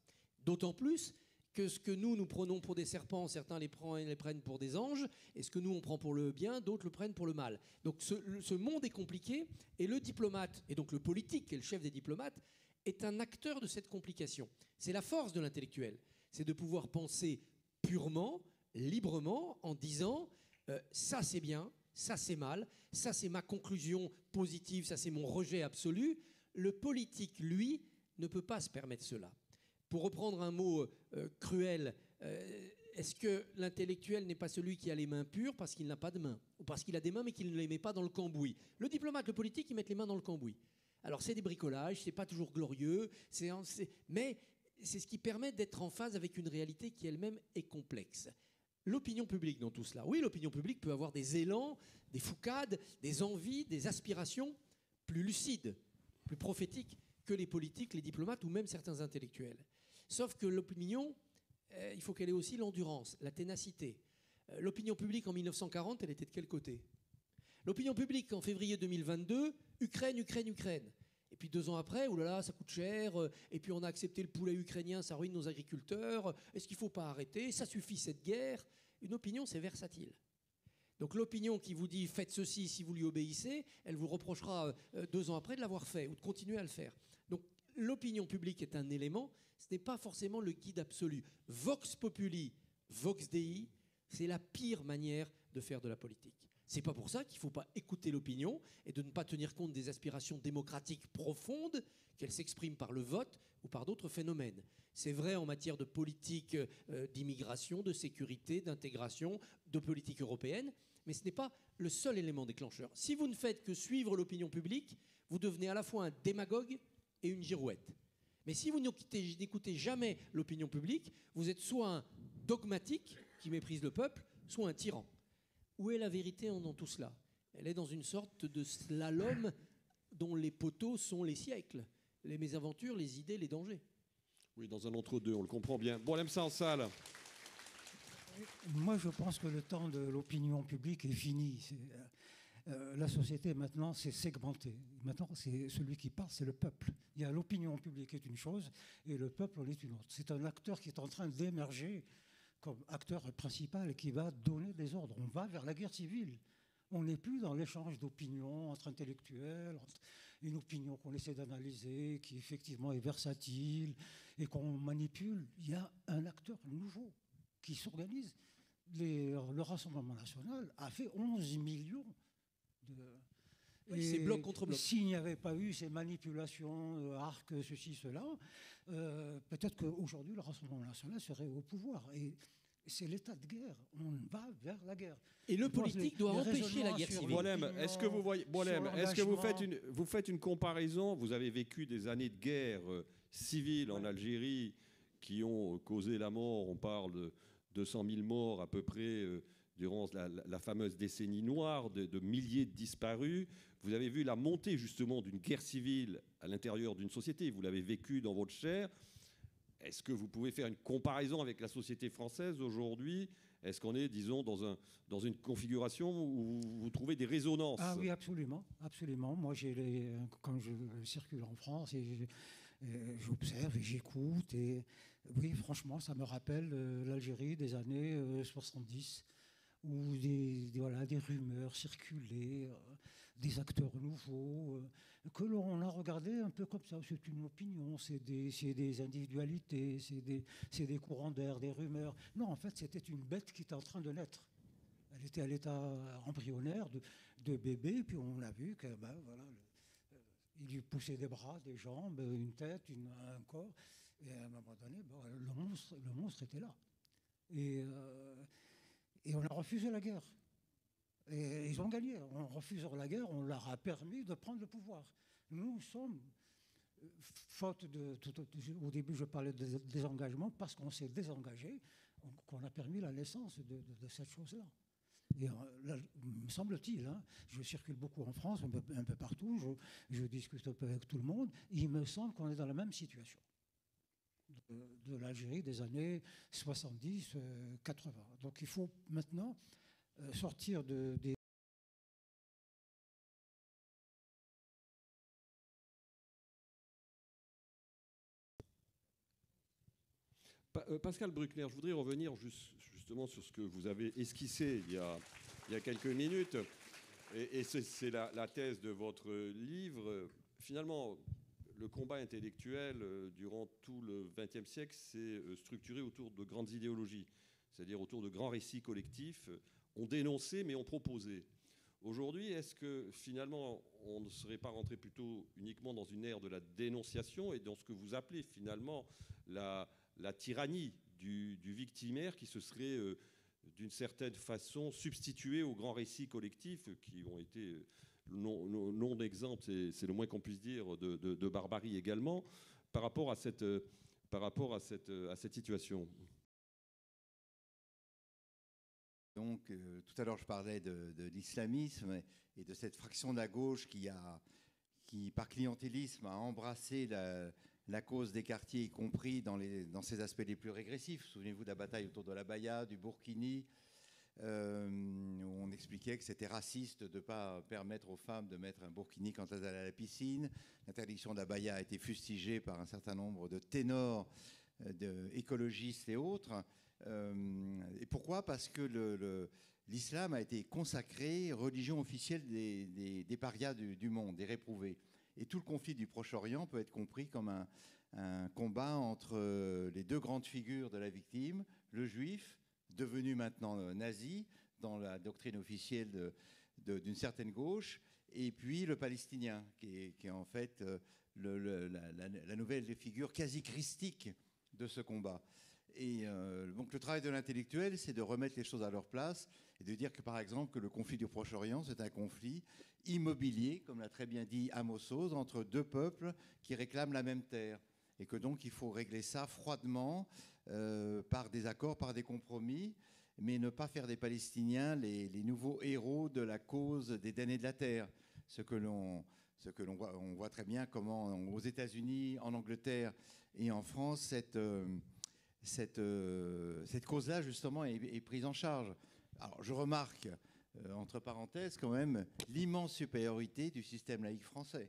D'autant plus que ce que nous prenons pour des serpents, certains les prennent pour des anges, et ce que nous on prend pour le bien, d'autres le prennent pour le mal. Donc ce monde est compliqué, et le diplomate, et donc le politique, qui est le chef des diplomates, est un acteur de cette complication. C'est la force de l'intellectuel, c'est de pouvoir penser purement, librement, en disant ça c'est bien, ça c'est mal, ça c'est ma conclusion positive, ça c'est mon rejet absolu. Le politique, lui, ne peut pas se permettre cela. Pour reprendre un mot cruel, est-ce que l'intellectuel n'est pas celui qui a les mains pures parce qu'il n'a pas de mains, ou parce qu'il a des mains mais qu'il ne les met pas dans le cambouis? Le diplomate, le politique, ils mettent les mains dans le cambouis. Alors c'est des bricolages, c'est pas toujours glorieux, mais c'est ce qui permet d'être en phase avec une réalité qui elle-même est complexe. L'opinion publique dans tout cela. Oui, l'opinion publique peut avoir des élans, des foucades, des envies, des aspirations plus lucides, plus prophétiques que les politiques, les diplomates ou même certains intellectuels. Sauf que l'opinion, il faut qu'elle ait aussi l'endurance, la ténacité. L'opinion publique en 1940, elle était de quel côté? L'opinion publique en février 2022, Ukraine, Ukraine, Ukraine. Et puis 2 ans après, oh là là, ça coûte cher, et puis on a accepté le poulet ukrainien, ça ruine nos agriculteurs, est-ce qu'il ne faut pas arrêter? Ça suffit cette guerre. Une opinion, c'est versatile. Donc l'opinion qui vous dit faites ceci si vous lui obéissez, elle vous reprochera 2 ans après de l'avoir fait ou de continuer à le faire. Donc l'opinion publique est un élément, ce n'est pas forcément le guide absolu. Vox populi, vox dei, c'est la pire manière de faire de la politique. C'est pas pour ça qu'il ne faut pas écouter l'opinion et de ne pas tenir compte des aspirations démocratiques profondes, qu'elles s'expriment par le vote ou par d'autres phénomènes. C'est vrai en matière de politique d'immigration, de sécurité, d'intégration, de politique européenne, mais ce n'est pas le seul élément déclencheur. Si vous ne faites que suivre l'opinion publique, vous devenez à la fois un démagogue et une girouette. Mais si vous n'écoutez jamais l'opinion publique, vous êtes soit un dogmatique qui méprise le peuple, soit un tyran. Où est la vérité dans tout cela? Elle est dans une sorte de slalom dont les poteaux sont les siècles, les mésaventures, les idées, les dangers. Oui, dans un entre-deux, on le comprend bien. Bon, on aime ça en salle. Moi, je pense que le temps de l'opinion publique est fini. La société, maintenant, c'est segmenté. Maintenant, c'est celui qui parle, c'est le peuple. Il y a l'opinion publique qui est une chose et le peuple en est une autre. C'est un acteur qui est en train d'émerger comme acteur principal et qui va donner des ordres. On va vers la guerre civile. On n'est plus dans l'échange d'opinions entre intellectuels, entre une opinion qu'on essaie d'analyser, qui effectivement est versatile et qu'on manipule. Il y a un acteur nouveau qui s'organise. Le Rassemblement national a fait 11 millions de... Oui, c'est bloc contre bloc. S'il n'y avait pas eu ces manipulations, arc, ceci, cela, peut-être qu'aujourd'hui, le Rassemblement national serait au pouvoir. Et c'est l'état de guerre. On va vers la guerre. Et le politique doit empêcher la guerre civile. Boilem, est-ce que vous voyez, Boilem, est-ce que vous faites une comparaison? Vous avez vécu des années de guerre civile en Algérie qui ont causé la mort. On parle de 200 000 morts à peu près durant la fameuse décennie noire, de milliers de disparus. Vous avez vu la montée justement d'une guerre civile à l'intérieur d'une société. Vous l'avez vécu dans votre chair. Est-ce que vous pouvez faire une comparaison avec la société française aujourd'hui? Est-ce qu'on est, disons, dans une configuration où vous trouvez des résonances? Ah oui, absolument. Absolument. Moi, quand je circule en France, j'observe et j'écoute. Et oui, franchement, ça me rappelle l'Algérie des années 70, où des rumeurs circulaient, des acteurs nouveaux, que l'on a regardé un peu comme ça. C'est une opinion, c'est des individualités, c'est des courants d'air, des rumeurs. Non, en fait, c'était une bête qui était en train de naître. Elle était à l'état embryonnaire de bébé, puis on a vu que, il lui poussait des bras, des jambes, une tête, un corps. Et à un moment donné, le monstre était là. Et on a refusé la guerre. Et ils ont gagné. En refusant la guerre, on leur a permis de prendre le pouvoir. Nous sommes, au début je parlais de désengagement, parce qu'on s'est désengagé, qu'on a permis la naissance de cette chose-là. Et là, me semble-t-il, je circule beaucoup en France, un peu partout, je discute un peu avec tout le monde, il me semble qu'on est dans la même situation de l'Algérie des années 70, 80. Donc il faut maintenant sortir des... Pascal Bruckner, je voudrais revenir justement sur ce que vous avez esquissé il y a quelques minutes. Et c'est la thèse de votre livre. Finalement, le combat intellectuel durant tout le XXe siècle s'est structuré autour de grandes idéologies, c'est-à-dire autour de grands récits collectifs. On dénonçait, mais on proposait. Aujourd'hui, est-ce que finalement, on ne serait pas rentré plutôt uniquement dans une ère de la dénonciation et dans ce que vous appelez finalement la tyrannie du victimaire qui se serait d'une certaine façon substituée aux grands récits collectifs qui ont été non d'exemple, c'est le moins qu'on puisse dire, de barbarie également, par rapport à cette situation? Donc, tout à l'heure, je parlais de l'islamisme et de cette fraction de la gauche qui, par clientélisme, a embrassé la cause des quartiers, y compris dans ses aspects les plus régressifs. Souvenez-vous de la bataille autour de l'abaya, du burkini, où on expliquait que c'était raciste de ne pas permettre aux femmes de mettre un burkini quand elles allaient à la piscine. L'interdiction de l'abaya a été fustigée par un certain nombre de ténors, écologistes et autres. Et pourquoi? Parce que l'islam a été consacré religion officielle des parias du monde, des réprouvés. Et tout le conflit du Proche-Orient peut être compris comme un combat entre les deux grandes figures de la victime, le juif, devenu maintenant nazi, dans la doctrine officielle d'une certaine gauche, et puis le palestinien, qui est en fait la nouvelle figure quasi christique de ce combat. Et donc le travail de l'intellectuel, c'est de remettre les choses à leur place et de dire que, par exemple, que le conflit du Proche-Orient, c'est un conflit immobilier, comme l'a très bien dit Amos Oz, entre deux peuples qui réclament la même terre. Et que donc il faut régler ça froidement, par des accords, par des compromis, mais ne pas faire des Palestiniens les nouveaux héros de la cause des damnés de la terre. Ce que l'on voit, on voit très bien comment aux États-Unis, en Angleterre et en France, cette cause-là, justement, est prise en charge. Alors, je remarque, entre parenthèses, quand même, l'immense supériorité du système laïque français.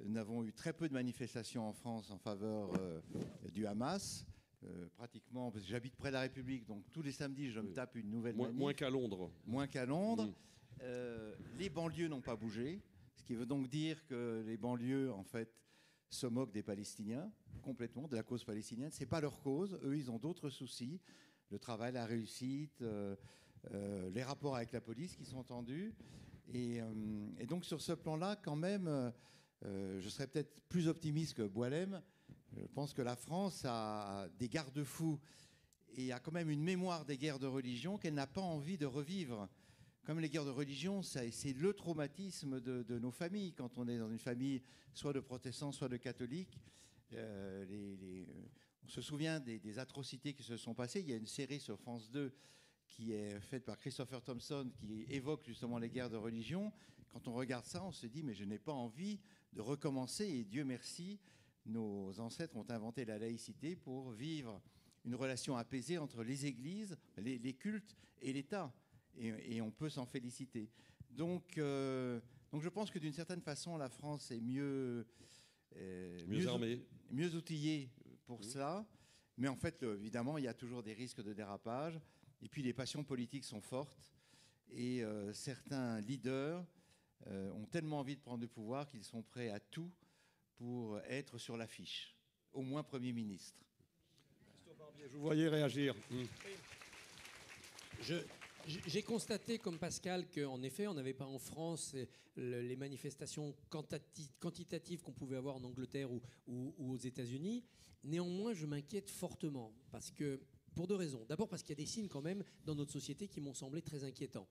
Nous avons eu très peu de manifestations en France en faveur du Hamas. Pratiquement, parce que j'habite près de la République, donc tous les samedis, je me tape une nouvelle manif. Moins qu'à Londres. Moins qu'à Londres. Les banlieues n'ont pas bougé, ce qui veut donc dire que les banlieues, en fait, se moquent des Palestiniens, complètement, de la cause palestinienne. Ce n'est pas leur cause. Eux, ils ont d'autres soucis. Le travail, la réussite, les rapports avec la police qui sont tendus. Et donc, sur ce plan-là, quand même, je serais peut-être plus optimiste que Boilem. Je pense que la France a des garde-fous et a quand même une mémoire des guerres de religion qu'elle n'a pas envie de revivre. Comme les guerres de religion, c'est le traumatisme de nos familles. Quand on est dans une famille soit de protestants, soit de catholiques, on se souvient des atrocités qui se sont passées. Il y a une série sur France 2 qui est faite par Christopher Thompson qui évoque justement les guerres de religion. Quand on regarde ça, on se dit mais je n'ai pas envie de recommencer. Et Dieu merci, nos ancêtres ont inventé la laïcité pour vivre une relation apaisée entre les églises, les cultes et l'État. Et on peut s'en féliciter. Donc je pense que d'une certaine façon, la France est mieux armée, mieux outillée pour cela. Mais en fait, évidemment, il y a toujours des risques de dérapage. Et puis, les passions politiques sont fortes. Et certains leaders ont tellement envie de prendre le pouvoir qu'ils sont prêts à tout pour être sur l'affiche, au moins Premier ministre. Je vous voyais réagir. J'ai constaté, comme Pascal, qu'en effet, on n'avait pas en France les manifestations quantitatives qu'on pouvait avoir en Angleterre ou aux États-Unis. Néanmoins, je m'inquiète fortement, pour deux raisons. D'abord parce qu'il y a des signes quand même dans notre société qui m'ont semblé très inquiétants.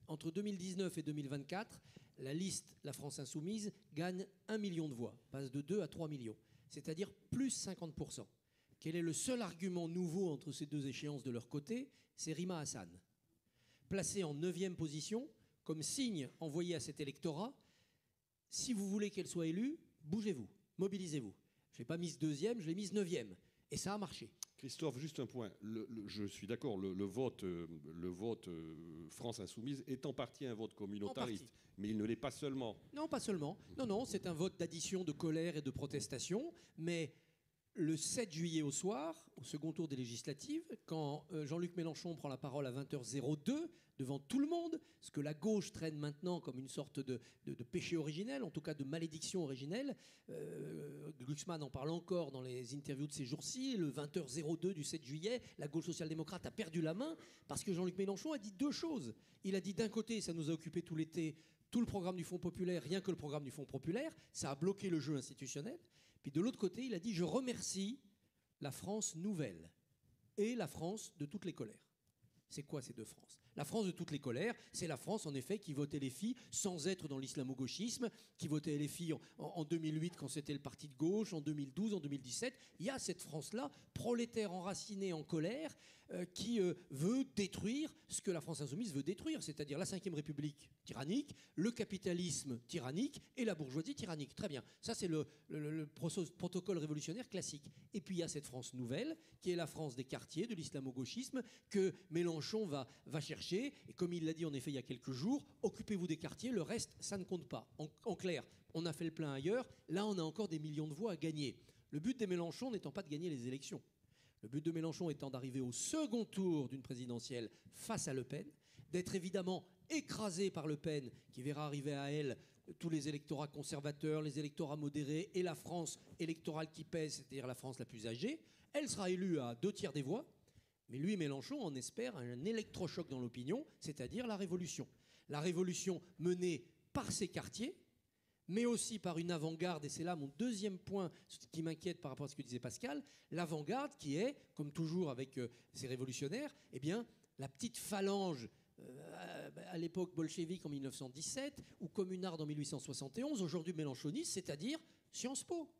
Entre 2019 et 2024, la liste La France Insoumise gagne 1 million de voix, passe de 2 à 3 millions, c'est-à-dire plus 50%. Quel est le seul argument nouveau entre ces deux échéances de leur côté? C'est Rima Hassan, placée en 9e position, comme signe envoyé à cet électorat. Si vous voulez qu'elle soit élue, bougez-vous, mobilisez-vous. Je ne l'ai pas mise 2e, je l'ai mise 9e. Et ça a marché. Christophe, juste un point. Je suis d'accord, le vote France Insoumise est en partie un vote communautariste, mais il ne l'est pas seulement. Non, pas seulement. Non, c'est un vote d'addition, de colère et de protestation, mais le 7 juillet au soir, au second tour des législatives, quand Jean-Luc Mélenchon prend la parole à 20h02 devant tout le monde, ce que la gauche traîne maintenant comme une sorte de péché originel, en tout cas de malédiction originelle. Glucksmann en parle encore dans les interviews de ces jours-ci. Le 20h02 du 7 juillet, la gauche social-démocrate a perdu la main parce que Jean-Luc Mélenchon a dit deux choses. Il a dit d'un côté, ça nous a occupé tout l'été, tout le programme du Fonds populaire, rien que le programme du Fonds populaire, ça a bloqué le jeu institutionnel. Puis de l'autre côté, il a dit « Je remercie la France nouvelle et la France de toutes les colères ». C'est quoi ces deux France? La France de toutes les colères, c'est la France en effet qui votait les filles sans être dans l'islamo-gauchisme, qui votait les filles en 2008 quand c'était le parti de gauche, en 2012, en 2017. Il y a cette France-là, prolétaire enracinée en colère, qui veut détruire ce que la France insoumise veut détruire, c'est-à-dire la Ve République tyrannique, le capitalisme tyrannique et la bourgeoisie tyrannique. Très bien, ça c'est le protocole révolutionnaire classique. Et puis il y a cette France nouvelle, qui est la France des quartiers, de l'islamo-gauchisme, que Mélenchon va chercher. Et comme il l'a dit en effet il y a quelques jours, occupez-vous des quartiers, le reste, ça ne compte pas. En clair, on a fait le plein ailleurs, là on a encore des millions de voix à gagner. Le but de Mélenchon n'étant pas de gagner les élections. Le but de Mélenchon étant d'arriver au second tour d'une présidentielle face à Le Pen, d'être évidemment écrasé par Le Pen, qui verra arriver à elle tous les électorats conservateurs, les électorats modérés et la France électorale qui pèse, c'est-à-dire la France la plus âgée. Elle sera élue à 2/3 des voix, mais lui, Mélenchon, en espère un électrochoc dans l'opinion, c'est-à-dire la révolution. La révolution menée par ces quartiers, mais aussi par une avant-garde, et c'est là mon deuxième point qui m'inquiète par rapport à ce que disait Pascal, l'avant-garde qui est, comme toujours avec ces révolutionnaires, eh bien, la petite phalange à l'époque bolchevique en 1917 ou communarde en 1871, aujourd'hui mélanchoniste, c'est-à-dire Sciences Po.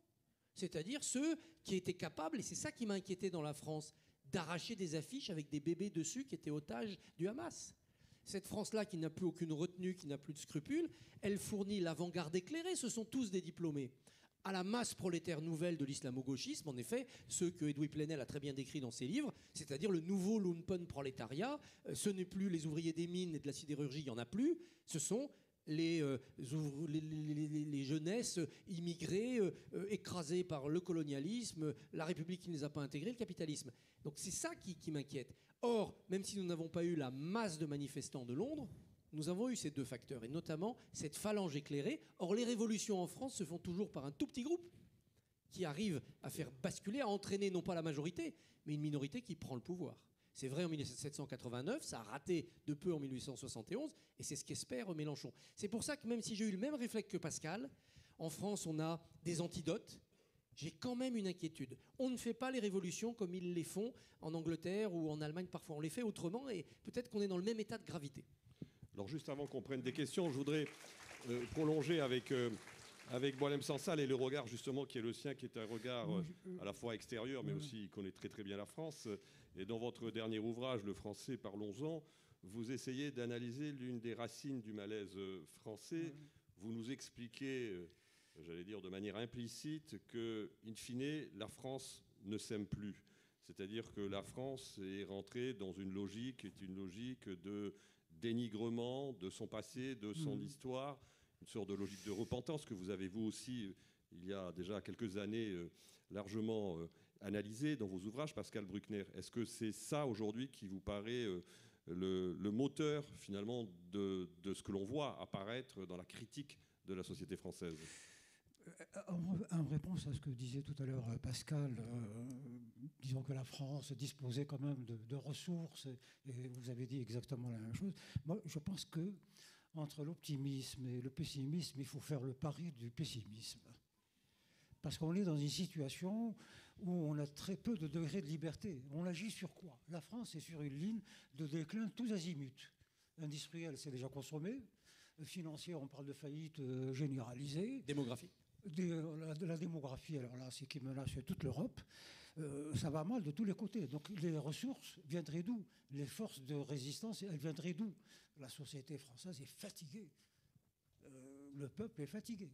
C'est-à-dire ceux qui étaient capables, et c'est ça qui m'a inquiété dans la France, d'arracher des affiches avec des bébés dessus qui étaient otages du Hamas. Cette France-là qui n'a plus aucune retenue, qui n'a plus de scrupules, elle fournit l'avant-garde éclairée, ce sont tous des diplômés. À la masse prolétaire nouvelle de l'islamo-gauchisme, en effet, ceux que Edoui Plenel a très bien décrits dans ses livres, c'est-à-dire le nouveau lumpenprolétariat, ce n'est plus les ouvriers des mines et de la sidérurgie, il n'y en a plus, ce sont les jeunesses immigrées, écrasées par le colonialisme, la République qui ne les a pas intégrées, le capitalisme. Donc c'est ça qui m'inquiète. Or, même si nous n'avons pas eu la masse de manifestants de Londres, nous avons eu ces deux facteurs, et notamment cette phalange éclairée. Or, les révolutions en France se font toujours par un tout petit groupe qui arrive à faire basculer, à entraîner non pas la majorité, mais une minorité qui prend le pouvoir. C'est vrai en 1789, ça a raté de peu en 1871, et c'est ce qu'espère Mélenchon. C'est pour ça que même si j'ai eu le même réflexe que Pascal, en France on a des antidotes, j'ai quand même une inquiétude. On ne fait pas les révolutions comme ils les font en Angleterre ou en Allemagne parfois. On les fait autrement, et peut-être qu'on est dans le même état de gravité. Alors juste avant qu'on prenne des questions, je voudrais prolonger avec Boualem Sansal et le regard justement qui est le sien, qui est un regard à la fois extérieur, mais aussi il connaît très très bien la France. Et dans votre dernier ouvrage, Le Français, parlons-en, vous essayez d'analyser l'une des racines du malaise français. Vous nous expliquez, j'allais dire de manière implicite, que, in fine, la France ne s'aime plus. C'est-à-dire que la France est rentrée dans une logique qui est une logique de dénigrement de son passé, de son histoire, une sorte de logique de repentance que vous avez vous aussi, il y a déjà quelques années, largement analysé dans vos ouvrages, Pascal Bruckner. Est-ce que c'est ça aujourd'hui qui vous paraît le moteur finalement de ce que l'on voit apparaître dans la critique de la société française ? En réponse à ce que disait tout à l'heure Pascal, disons que la France disposait quand même de ressources, et vous avez dit exactement la même chose. Moi, je pense que entre l'optimisme et le pessimisme, il faut faire le pari du pessimisme. Parce qu'on est dans une situation où on a très peu de degrés de liberté. On agit sur quoi ? La France est sur une ligne de déclin tous azimuts. Industriel, c'est déjà consommé. Financier, on parle de faillite généralisée. Démographie. De la démographie, alors là, c'est qui menace toute l'Europe. Ça va mal de tous les côtés. Donc les ressources viendraient d'où ? Les forces de résistance, elles viendraient d'où ? La société française est fatiguée. Le peuple est fatigué.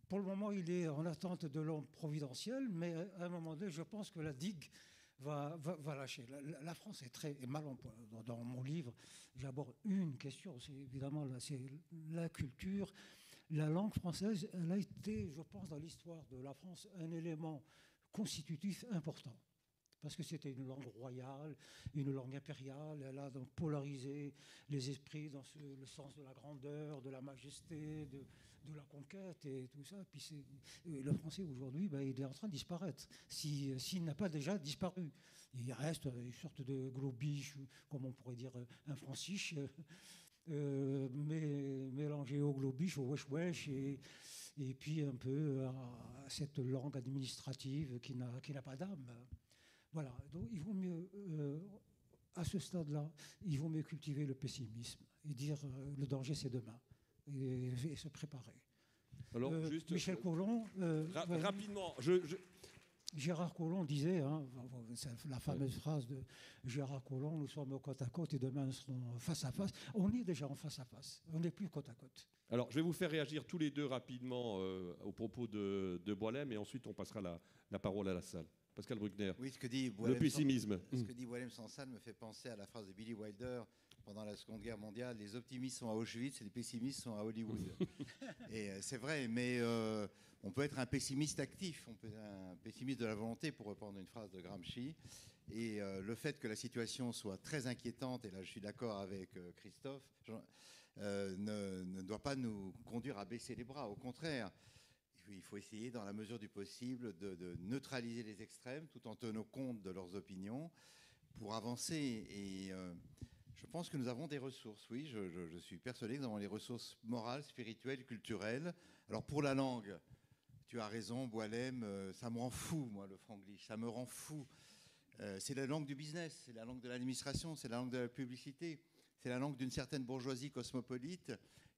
Pour le moment, il est en attente de l'homme providentiel, mais à un moment donné, je pense que la digue va lâcher. La France est mal en point. Dans mon livre, j'aborde une question, c'est évidemment c'est la culture. La langue française, elle a été, je pense, dans l'histoire de la France, un élément constitutif important. Parce que c'était une langue royale, une langue impériale. Elle a donc polarisé les esprits dans le sens de la grandeur, de la majesté, de la conquête et tout ça. Puis le français aujourd'hui, il est en train de disparaître, s'il n'a pas déjà disparu. Il reste une sorte de globish, comme on pourrait dire un franciche, mélangé au globish, au wesh-wesh, et puis un peu à cette langue administrative qui n'a pas d'âme. Voilà, donc il vaut mieux, à ce stade-là, il vaut mieux cultiver le pessimisme et dire le danger c'est demain et se préparer. Alors, juste, Michel Collomb... rapidement, Gérard Collomb disait, la fameuse phrase de Gérard Collomb, nous sommes côte à côte et demain nous serons face à face. On est déjà en face à face, on n'est plus côte à côte. Alors, je vais vous faire réagir tous les deux rapidement au propos de Boualem, et ensuite on passera la parole à la salle. Pascal Bruckner, oui, ce que dit le pessimisme. Ce que dit Boualem Sansal me fait penser à la phrase de Billy Wilder pendant la Seconde Guerre mondiale, les optimistes sont à Auschwitz et les pessimistes sont à Hollywood. Et c'est vrai, mais on peut être un pessimiste actif, on peut être un pessimiste de la volonté, pour reprendre une phrase de Gramsci. Et le fait que la situation soit très inquiétante, et là je suis d'accord avec Christophe, ne doit pas nous conduire à baisser les bras. Au contraire, il faut essayer, dans la mesure du possible, de neutraliser les extrêmes tout en tenant compte de leurs opinions pour avancer. Et Je pense que nous avons des ressources, oui, je suis persuadé que nous avons les ressources morales, spirituelles, culturelles. Alors pour la langue, tu as raison, Boualem, ça me rend fou, moi, le franglish, ça me rend fou. C'est la langue du business, c'est la langue de l'administration, c'est la langue de la publicité, c'est la langue d'une certaine bourgeoisie cosmopolite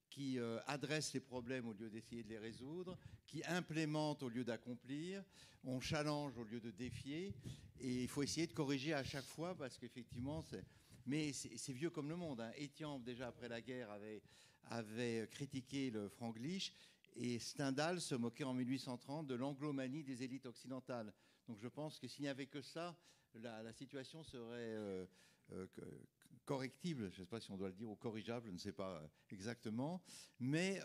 qui adresse les problèmes au lieu d'essayer de les résoudre, qui implémente au lieu d'accomplir, on challenge au lieu de défier, et il faut essayer de corriger à chaque fois parce qu'effectivement, c'est vieux comme le monde. Hein. Étienne, déjà après la guerre, avait critiqué le franglish, et Stendhal se moquait en 1830 de l'anglomanie des élites occidentales. Donc je pense que s'il n'y avait que ça, la situation serait correctible, je ne sais pas si on doit le dire, ou corrigeable, je ne sais pas exactement. Mais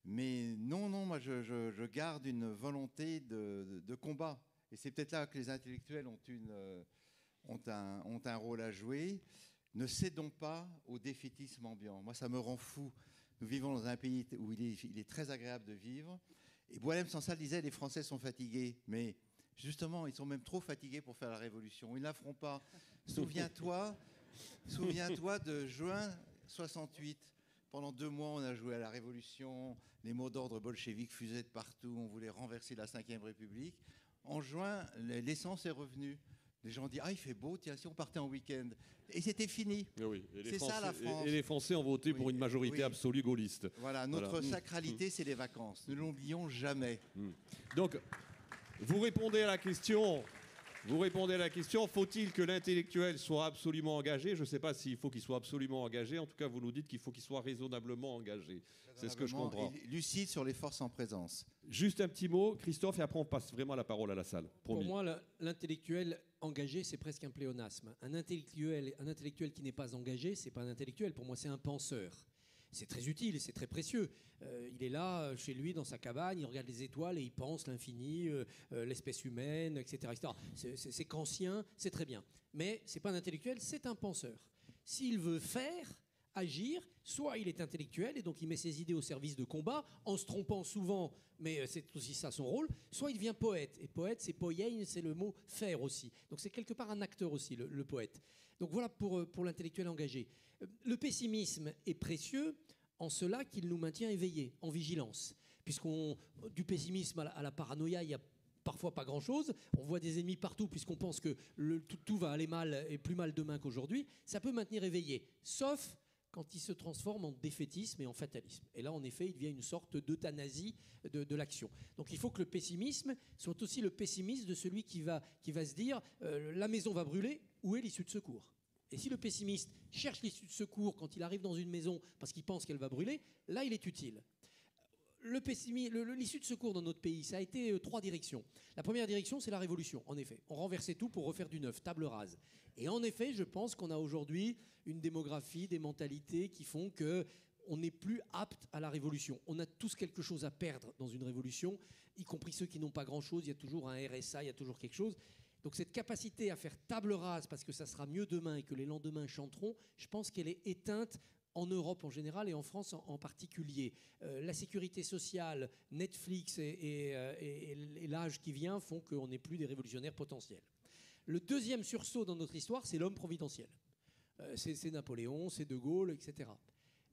non, moi je garde une volonté de combat. Et c'est peut-être là que les intellectuels ont un rôle à jouer. Ne cédons pas au défaitisme ambiant. Moi, ça me rend fou. Nous vivons dans un pays où il est très agréable de vivre. Et Boualem Sansal disait « les Français sont fatigués ». Mais justement, ils sont même trop fatigués pour faire la révolution. Ils ne la feront pas. Souviens-toi de juin 68. Pendant 2 mois, on a joué à la révolution. Les mots d'ordre bolcheviques fusaient de partout. On voulait renverser la Ve République. En juin, l'essence est revenue. Les gens disent « Ah, il fait beau, tiens, si on partait en week-end ». Et c'était fini. Oui, c'est ça la France. Et les Français ont voté pour une majorité absolue gaulliste. Voilà, notre sacralité, c'est les vacances. Ne l'oublions jamais. Donc, vous répondez à la question. Faut-il que l'intellectuel soit absolument engagé? Je ne sais pas s'il faut qu'il soit absolument engagé. En tout cas, vous nous dites qu'il faut qu'il soit raisonnablement engagé. C'est ce que je comprends. Lucide sur les forces en présence. Juste un petit mot, Christophe, et après on passe vraiment la parole à la salle. Promis. Pour moi, l'intellectuel engagé, c'est presque un pléonasme. Un intellectuel qui n'est pas engagé, c'est pas un intellectuel. Pour moi, c'est un penseur. C'est très utile, c'est très précieux. Il est là, chez lui, dans sa cabane, il regarde les étoiles et il pense l'infini, l'espèce humaine, etc. C'est kantien, c'est très bien. Mais c'est pas un intellectuel, c'est un penseur. S'il veut faire, agir, soit il est intellectuel et donc il met ses idées au service de combat, en se trompant souvent, mais c'est aussi ça son rôle, soit il devient poète. Et poète, c'est poiein, c'est le mot faire aussi. Donc c'est quelque part un acteur aussi, le poète. Donc voilà pour l'intellectuel engagé. Le pessimisme est précieux en cela qu'il nous maintient éveillés, en vigilance. Du pessimisme à la paranoïa, il y a parfois pas grand-chose. On voit des ennemis partout puisqu'on pense que tout va aller mal et plus mal demain qu'aujourd'hui. Ça peut maintenir éveillé, sauf quand il se transforme en défaitisme et en fatalisme. Et là, en effet, il devient une sorte d'euthanasie de l'action. Donc il faut que le pessimisme soit aussi le pessimisme de celui qui va se dire la maison va brûler, où est l'issue de secours ? Et si le pessimiste cherche l'issue de secours quand il arrive dans une maison parce qu'il pense qu'elle va brûler, là, il est utile. L'issue de secours dans notre pays, ça a été 3 directions. La première direction, c'est la révolution, en effet. On renversait tout pour refaire du neuf, table rase. Et en effet, je pense qu'on a aujourd'hui une démographie, des mentalités qui font qu'on n'est plus apte à la révolution. On a tous quelque chose à perdre dans une révolution, y compris ceux qui n'ont pas grand-chose. Il y a toujours un RSA, il y a toujours quelque chose. Donc cette capacité à faire table rase parce que ça sera mieux demain et que les lendemains chanteront, je pense qu'elle est éteinte en Europe en général et en France en particulier. La sécurité sociale, Netflix et l'âge qui vient font qu'on n'est plus des révolutionnaires potentiels. Le deuxième sursaut dans notre histoire, c'est l'homme providentiel. C'est Napoléon, c'est De Gaulle, etc.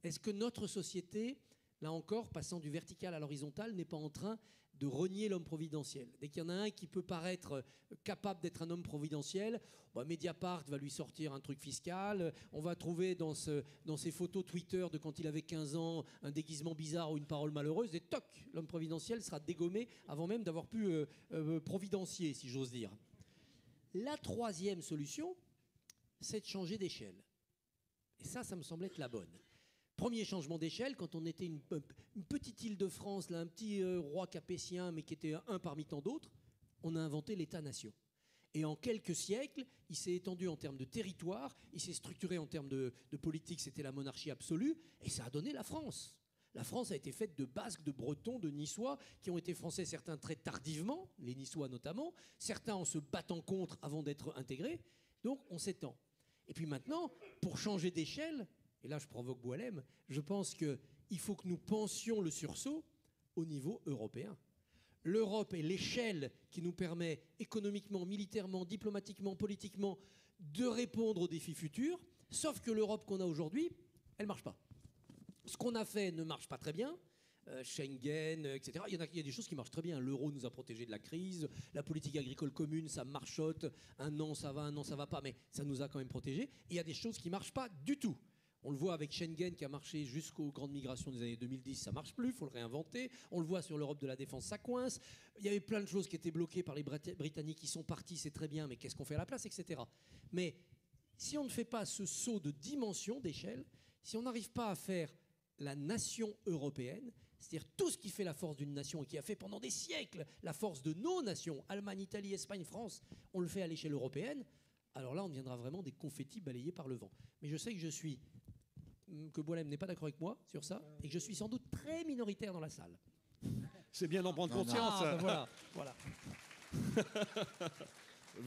Est-ce que notre société, là encore, passant du vertical à l'horizontal, n'est pas en train de renier l'homme providentiel? Dès qu'il y en a un qui peut paraître capable d'être un homme providentiel, Mediapart va lui sortir un truc fiscal, on va trouver dans ses photos Twitter de quand il avait 15 ans un déguisement bizarre ou une parole malheureuse, et toc, l'homme providentiel sera dégommé avant même d'avoir pu providencier, si j'ose dire. La troisième solution, c'est de changer d'échelle. Et ça me semble être la bonne. Premier changement d'échelle, quand on était une petite île de France, là, un petit roi capétien, mais qui était un parmi tant d'autres, on a inventé l'État-nation. Et en quelques siècles, il s'est étendu en termes de territoire, il s'est structuré en termes de politique, c'était la monarchie absolue, et ça a donné la France. La France a été faite de Basques, de Bretons, de Niçois, qui ont été français, certains très tardivement, les Niçois notamment, certains en se battant contre avant d'être intégrés. Donc on s'étend. Et puis maintenant, pour changer d'échelle, et là je provoque Boualem, je pense qu'il faut que nous pensions le sursaut au niveau européen. L'Europe est l'échelle qui nous permet économiquement, militairement, diplomatiquement, politiquement de répondre aux défis futurs, sauf que l'Europe qu'on a aujourd'hui, elle ne marche pas. Ce qu'on a fait ne marche pas très bien. Schengen, etc. Il y a des choses qui marchent très bien. L'euro nous a protégés de la crise, la politique agricole commune, ça marchote, un an ça va pas, mais ça nous a quand même protégés. Et il y a des choses qui ne marchent pas du tout. On le voit avec Schengen qui a marché jusqu'aux grandes migrations des années 2010, ça ne marche plus, il faut le réinventer. On le voit sur l'Europe de la défense, ça coince. Il y avait plein de choses qui étaient bloquées par les Britanniques qui sont partis, c'est très bien, mais qu'est-ce qu'on fait à la place, etc. Mais si on ne fait pas ce saut de dimension, d'échelle, si on n'arrive pas à faire la nation européenne, c'est-à-dire tout ce qui fait la force d'une nation et qui a fait pendant des siècles la force de nos nations, Allemagne, Italie, Espagne, France, on le fait à l'échelle européenne, alors là on deviendra vraiment des confettis balayés par le vent. Mais je sais que Boilem n'est pas d'accord avec moi sur ça et que je suis sans doute très minoritaire dans la salle. C'est bien d'en prendre conscience. Ah, ben voilà.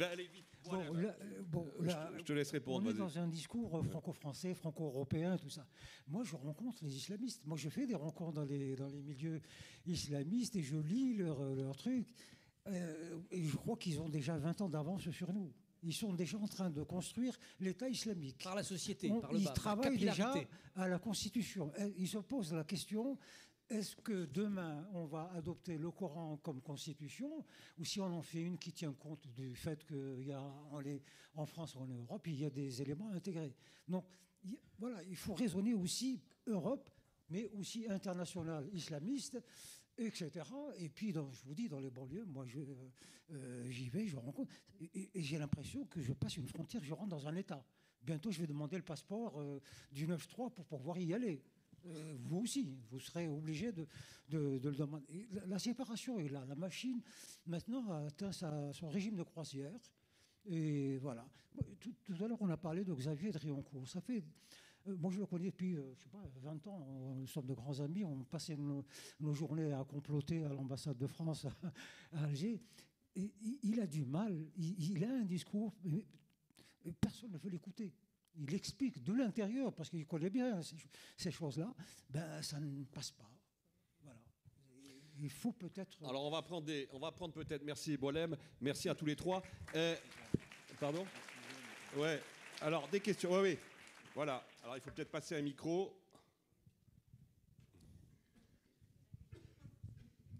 Allez vite. Je te laisse répondre. On est dans un discours franco-français, franco-européen, tout ça. Moi, je rencontre les islamistes. Moi, je fais des rencontres dans les milieux islamistes et je lis leurs trucs. Et je crois qu'ils ont déjà 20 ans d'avance sur nous. Ils sont déjà en train de construire l'État islamique. Par la société, par le bas. Ils travaillent déjà à la Constitution. Ils se posent la question... Est-ce que demain, on va adopter le Coran comme constitution, ou si on en fait une qui tient compte du fait qu'il y a en France ou en Europe, il y a des éléments intégrés. Donc, voilà, il faut raisonner aussi Europe, mais aussi international islamiste, etc. Et puis, je vous dis, dans les banlieues, moi, j'y vais, je rencontre, et j'ai l'impression que je passe une frontière, je rentre dans un État. Bientôt, je vais demander le passeport du 9-3 pour pouvoir y aller. Vous aussi, vous serez obligé de le demander. La séparation est là. La machine, maintenant, a atteint son régime de croisière. Et voilà. Tout à l'heure, on a parlé de Xavier Drioncourt. Ça fait... moi, je le connais depuis, je sais pas, 20 ans. Nous sommes de grands amis. On passait nos journées à comploter à l'ambassade de France à Alger. Et il a du mal. Il a un discours... Personne ne veut l'écouter. Il explique de l'intérieur, parce qu'il connaît bien ces choses-là, ça ne passe pas. Voilà. Il faut peut-être... Alors on va prendre peut-être, merci Boilem, merci à tous les trois. Pardon ? Ouais. Alors des questions, oui. Voilà. Alors il faut peut-être passer un micro.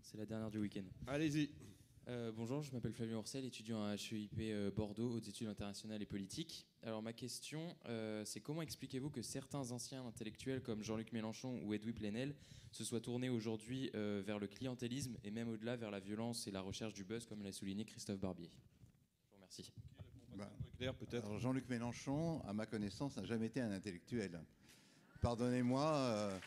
C'est la dernière du week-end. Allez-y. Bonjour, je m'appelle Flavien Ourcel, étudiant à HEIP Bordeaux, hautes études internationales et politiques. Alors ma question, c'est comment expliquez-vous que certains anciens intellectuels comme Jean-Luc Mélenchon ou Edoui Plenel se soient tournés aujourd'hui vers le clientélisme et même au-delà vers la violence et la recherche du buzz, comme l'a souligné Christophe Barbier. Je vous remercie. Alors Jean-Luc Mélenchon, à ma connaissance, n'a jamais été un intellectuel. Pardonnez-moi...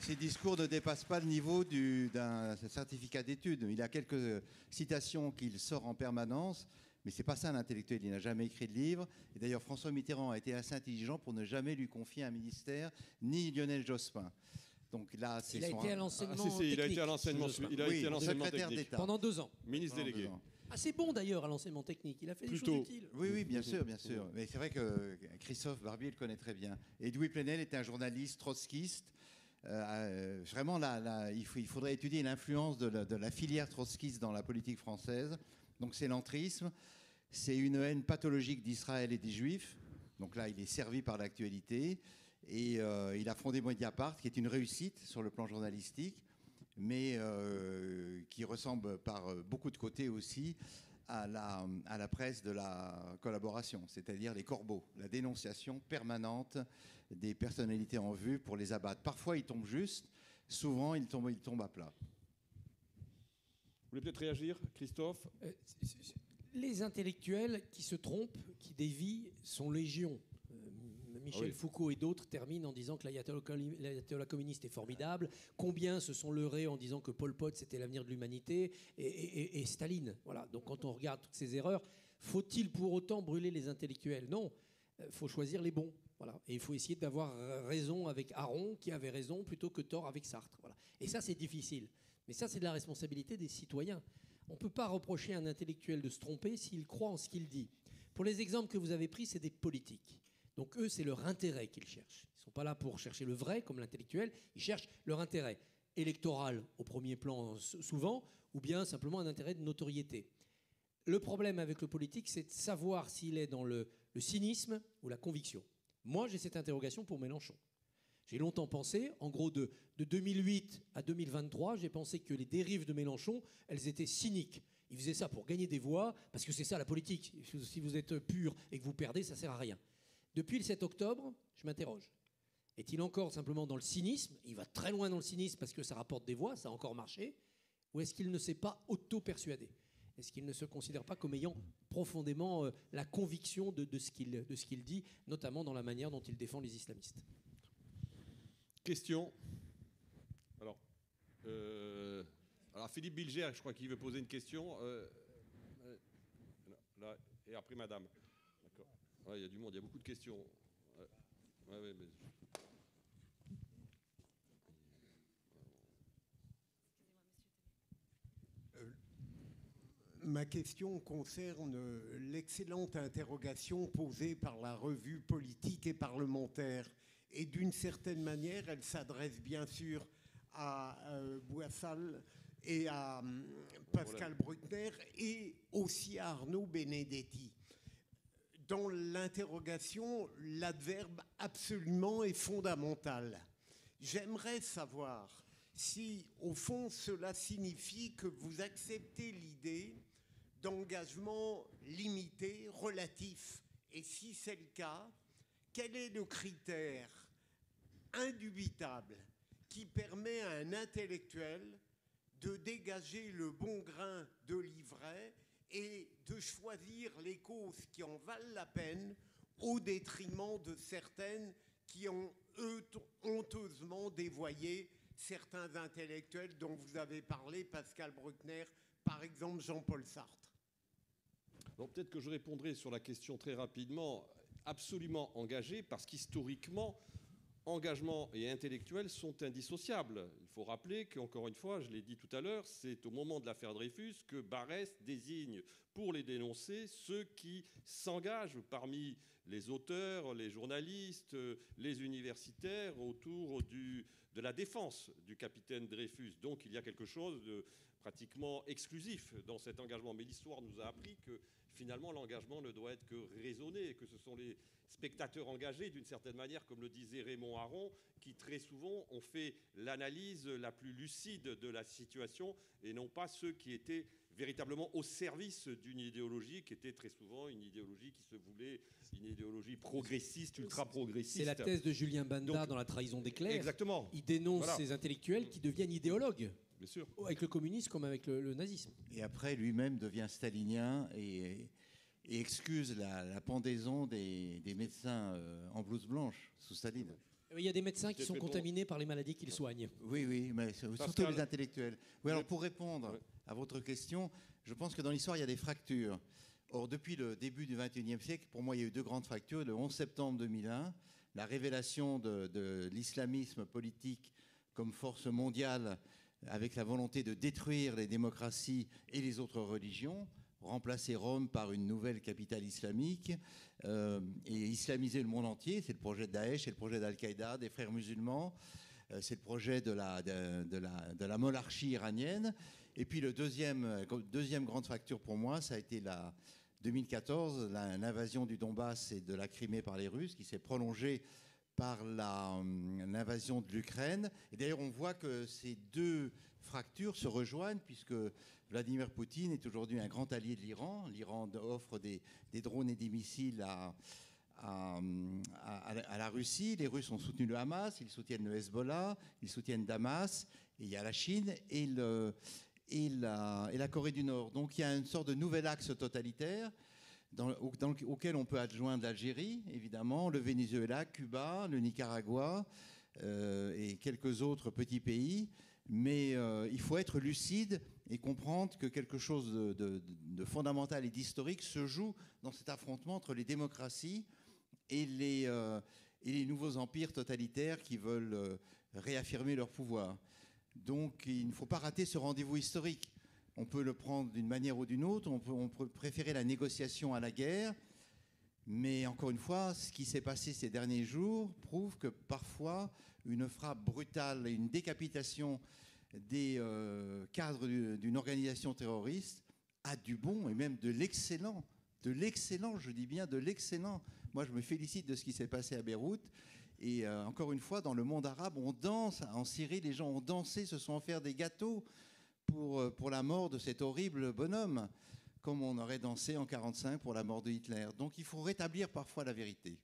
Ces discours ne dépassent pas le niveau d'un certificat d'études. Il a quelques citations qu'il sort en permanence, mais ce n'est pas ça un intellectuel. Il n'a jamais écrit de livre. Et d'ailleurs, François Mitterrand a été assez intelligent pour ne jamais lui confier un ministère, ni Lionel Jospin. Donc là, c'est il a été à l'enseignement technique. Il a été à l'enseignement secrétaire d'État. Pendant 2 ans. Ministre délégué. C'est bon d'ailleurs à l'enseignement technique. Il a fait des choses utiles. Oui, bien sûr. Mais c'est vrai que Christophe Barbier le connaît très bien. Edoui Plenel était un journaliste trotskiste. Vraiment, il faudrait étudier l'influence de la filière trotskiste dans la politique française. Donc c'est l'entrisme, c'est une haine pathologique d'Israël et des Juifs. Donc là, il est servi par l'actualité. Et il a fondé Mediapart, qui est une réussite sur le plan journalistique, mais qui ressemble par beaucoup de côtés aussi à la presse de la collaboration, c'est-à-dire les corbeaux, la dénonciation permanente des personnalités en vue pour les abattre. Parfois, ils tombent juste, souvent, ils tombent à plat. Vous voulez peut-être réagir, Christophe ? Les intellectuels qui se trompent, qui dévient, sont légion. Michel Foucault et d'autres terminent en disant que l'ayatollah communiste est formidable. Combien se sont leurrés en disant que Pol Pot, c'était l'avenir de l'humanité, et Staline. Voilà. Donc quand on regarde toutes ces erreurs, faut-il pour autant brûler les intellectuels ? Non. Il faut choisir les bons. Voilà. Et il faut essayer d'avoir raison avec Aron, qui avait raison, plutôt que tort avec Sartre. Voilà. Et ça, c'est difficile. Mais ça, c'est de la responsabilité des citoyens. On ne peut pas reprocher à un intellectuel de se tromper s'il croit en ce qu'il dit. Pour les exemples que vous avez pris, c'est des politiques. Donc eux, c'est leur intérêt qu'ils cherchent. Ils ne sont pas là pour chercher le vrai, comme l'intellectuel. Ils cherchent leur intérêt électoral au premier plan, souvent, ou bien simplement un intérêt de notoriété. Le problème avec le politique, c'est de savoir s'il est dans le le cynisme ou la conviction. Moi, j'ai cette interrogation pour Mélenchon. J'ai longtemps pensé, en gros de 2008 à 2023, j'ai pensé que les dérives de Mélenchon, elles étaient cyniques. Il faisait ça pour gagner des voix, parce que c'est ça la politique. Si vous êtes pur et que vous perdez, ça ne sert à rien. Depuis le 7 octobre, je m'interroge. Est-il encore simplement dans le cynisme? Il va très loin dans le cynisme parce que ça rapporte des voix, ça a encore marché. Ou est-ce qu'il ne s'est pas auto-persuadé? Est-ce qu'il ne se considère pas comme ayant profondément la conviction de ce qu'il dit, notamment dans la manière dont il défend les islamistes? Question. Alors Philippe Bilger, je crois qu'il veut poser une question. Là, et après madame. D'accord. Il y a du monde, il y a beaucoup de questions. Ouais, mais... Ma question concerne l'excellente interrogation posée par la revue Politique et Parlementaire. Et d'une certaine manière, elle s'adresse bien sûr à Boissal et à Pascal Bruckner et aussi à Arnaud Benedetti. Dans l'interrogation, l'adverbe absolument est fondamental. J'aimerais savoir si, au fond, cela signifie que vous acceptez l'idée d'engagement limité, relatif. Et si c'est le cas, quel est le critère indubitable qui permet à un intellectuel de dégager le bon grain de livret et de choisir les causes qui en valent la peine au détriment de certaines qui ont honteusement dévoyé certains intellectuels dont vous avez parlé, Pascal Bruckner, par exemple Jean-Paul Sartre? Alors peut-être que je répondrai sur la question très rapidement. Absolument engagé, parce qu'historiquement, engagement et intellectuel sont indissociables. Il faut rappeler qu'encore une fois, je l'ai dit tout à l'heure, c'est au moment de l'affaire Dreyfus que Barrès désigne pour les dénoncer ceux qui s'engagent parmi les auteurs, les journalistes, les universitaires autour de la défense du capitaine Dreyfus. Donc il y a quelque chose de pratiquement exclusif dans cet engagement. Mais l'histoire nous a appris que finalement l'engagement ne doit être que raisonné, et que ce sont les spectateurs engagés, d'une certaine manière, comme le disait Raymond Aron, qui très souvent ont fait l'analyse la plus lucide de la situation, et non pas ceux qui étaient véritablement au service d'une idéologie qui était très souvent une idéologie qui se voulait une idéologie progressiste, ultra-progressiste. C'est la thèse de Julien Banda dans La trahison des clercs. Exactement. Il dénonce ces intellectuels qui deviennent idéologues. Bien sûr. Avec le communisme comme avec le nazisme. Et après, lui-même devient stalinien et excuse la pendaison des médecins en blouse blanche sous Staline. Il y a des médecins qui sont contaminés par les maladies qu'ils soignent. Oui, mais surtout les intellectuels. Oui, alors pour répondre à votre question, je pense que dans l'histoire, il y a des fractures. Or, depuis le début du XXIe siècle, pour moi, il y a eu deux grandes fractures. Le 11 septembre 2001, la révélation de l'islamisme politique comme force mondiale avec la volonté de détruire les démocraties et les autres religions, remplacer Rome par une nouvelle capitale islamique et islamiser le monde entier. C'est le projet de Daesh, c'est le projet d'Al-Qaïda, des frères musulmans, c'est le projet de la monarchie iranienne. Et puis le deuxième grande fracture pour moi, ça a été 2014, l'invasion du Donbass et de la Crimée par les Russes, qui s'est prolongée par l'invasion de l'Ukraine. Et d'ailleurs, on voit que ces deux fractures se rejoignent, puisque Vladimir Poutine est aujourd'hui un grand allié de l'Iran. L'Iran offre des drones et des missiles à la Russie. Les Russes ont soutenu le Hamas, ils soutiennent le Hezbollah, ils soutiennent Damas, et il y a la Chine et la Corée du Nord. Donc il y a une sorte de nouvel axe totalitaire auquel on peut adjoindre l'Algérie, évidemment, le Venezuela, Cuba, le Nicaragua et quelques autres petits pays. Mais il faut être lucide et comprendre que quelque chose de fondamental et d'historique se joue dans cet affrontement entre les démocraties et les nouveaux empires totalitaires qui veulent réaffirmer leur pouvoir. Donc il ne faut pas rater ce rendez-vous historique. On peut le prendre d'une manière ou d'une autre, on peut préférer la négociation à la guerre, mais encore une fois, ce qui s'est passé ces derniers jours prouve que parfois une frappe brutale et une décapitation des cadres d'une organisation terroriste a du bon et même de l'excellent l'excellent, je dis bien de l'excellent. Moi, je me félicite de ce qui s'est passé à Beyrouth. Et encore une fois, dans le monde arabe, on danse. En Syrie, les gens ont dansé, se sont offerts des gâteaux pour la mort de cet horrible bonhomme, comme on aurait dansé en 1945 pour la mort de Hitler. Donc il faut rétablir parfois la vérité.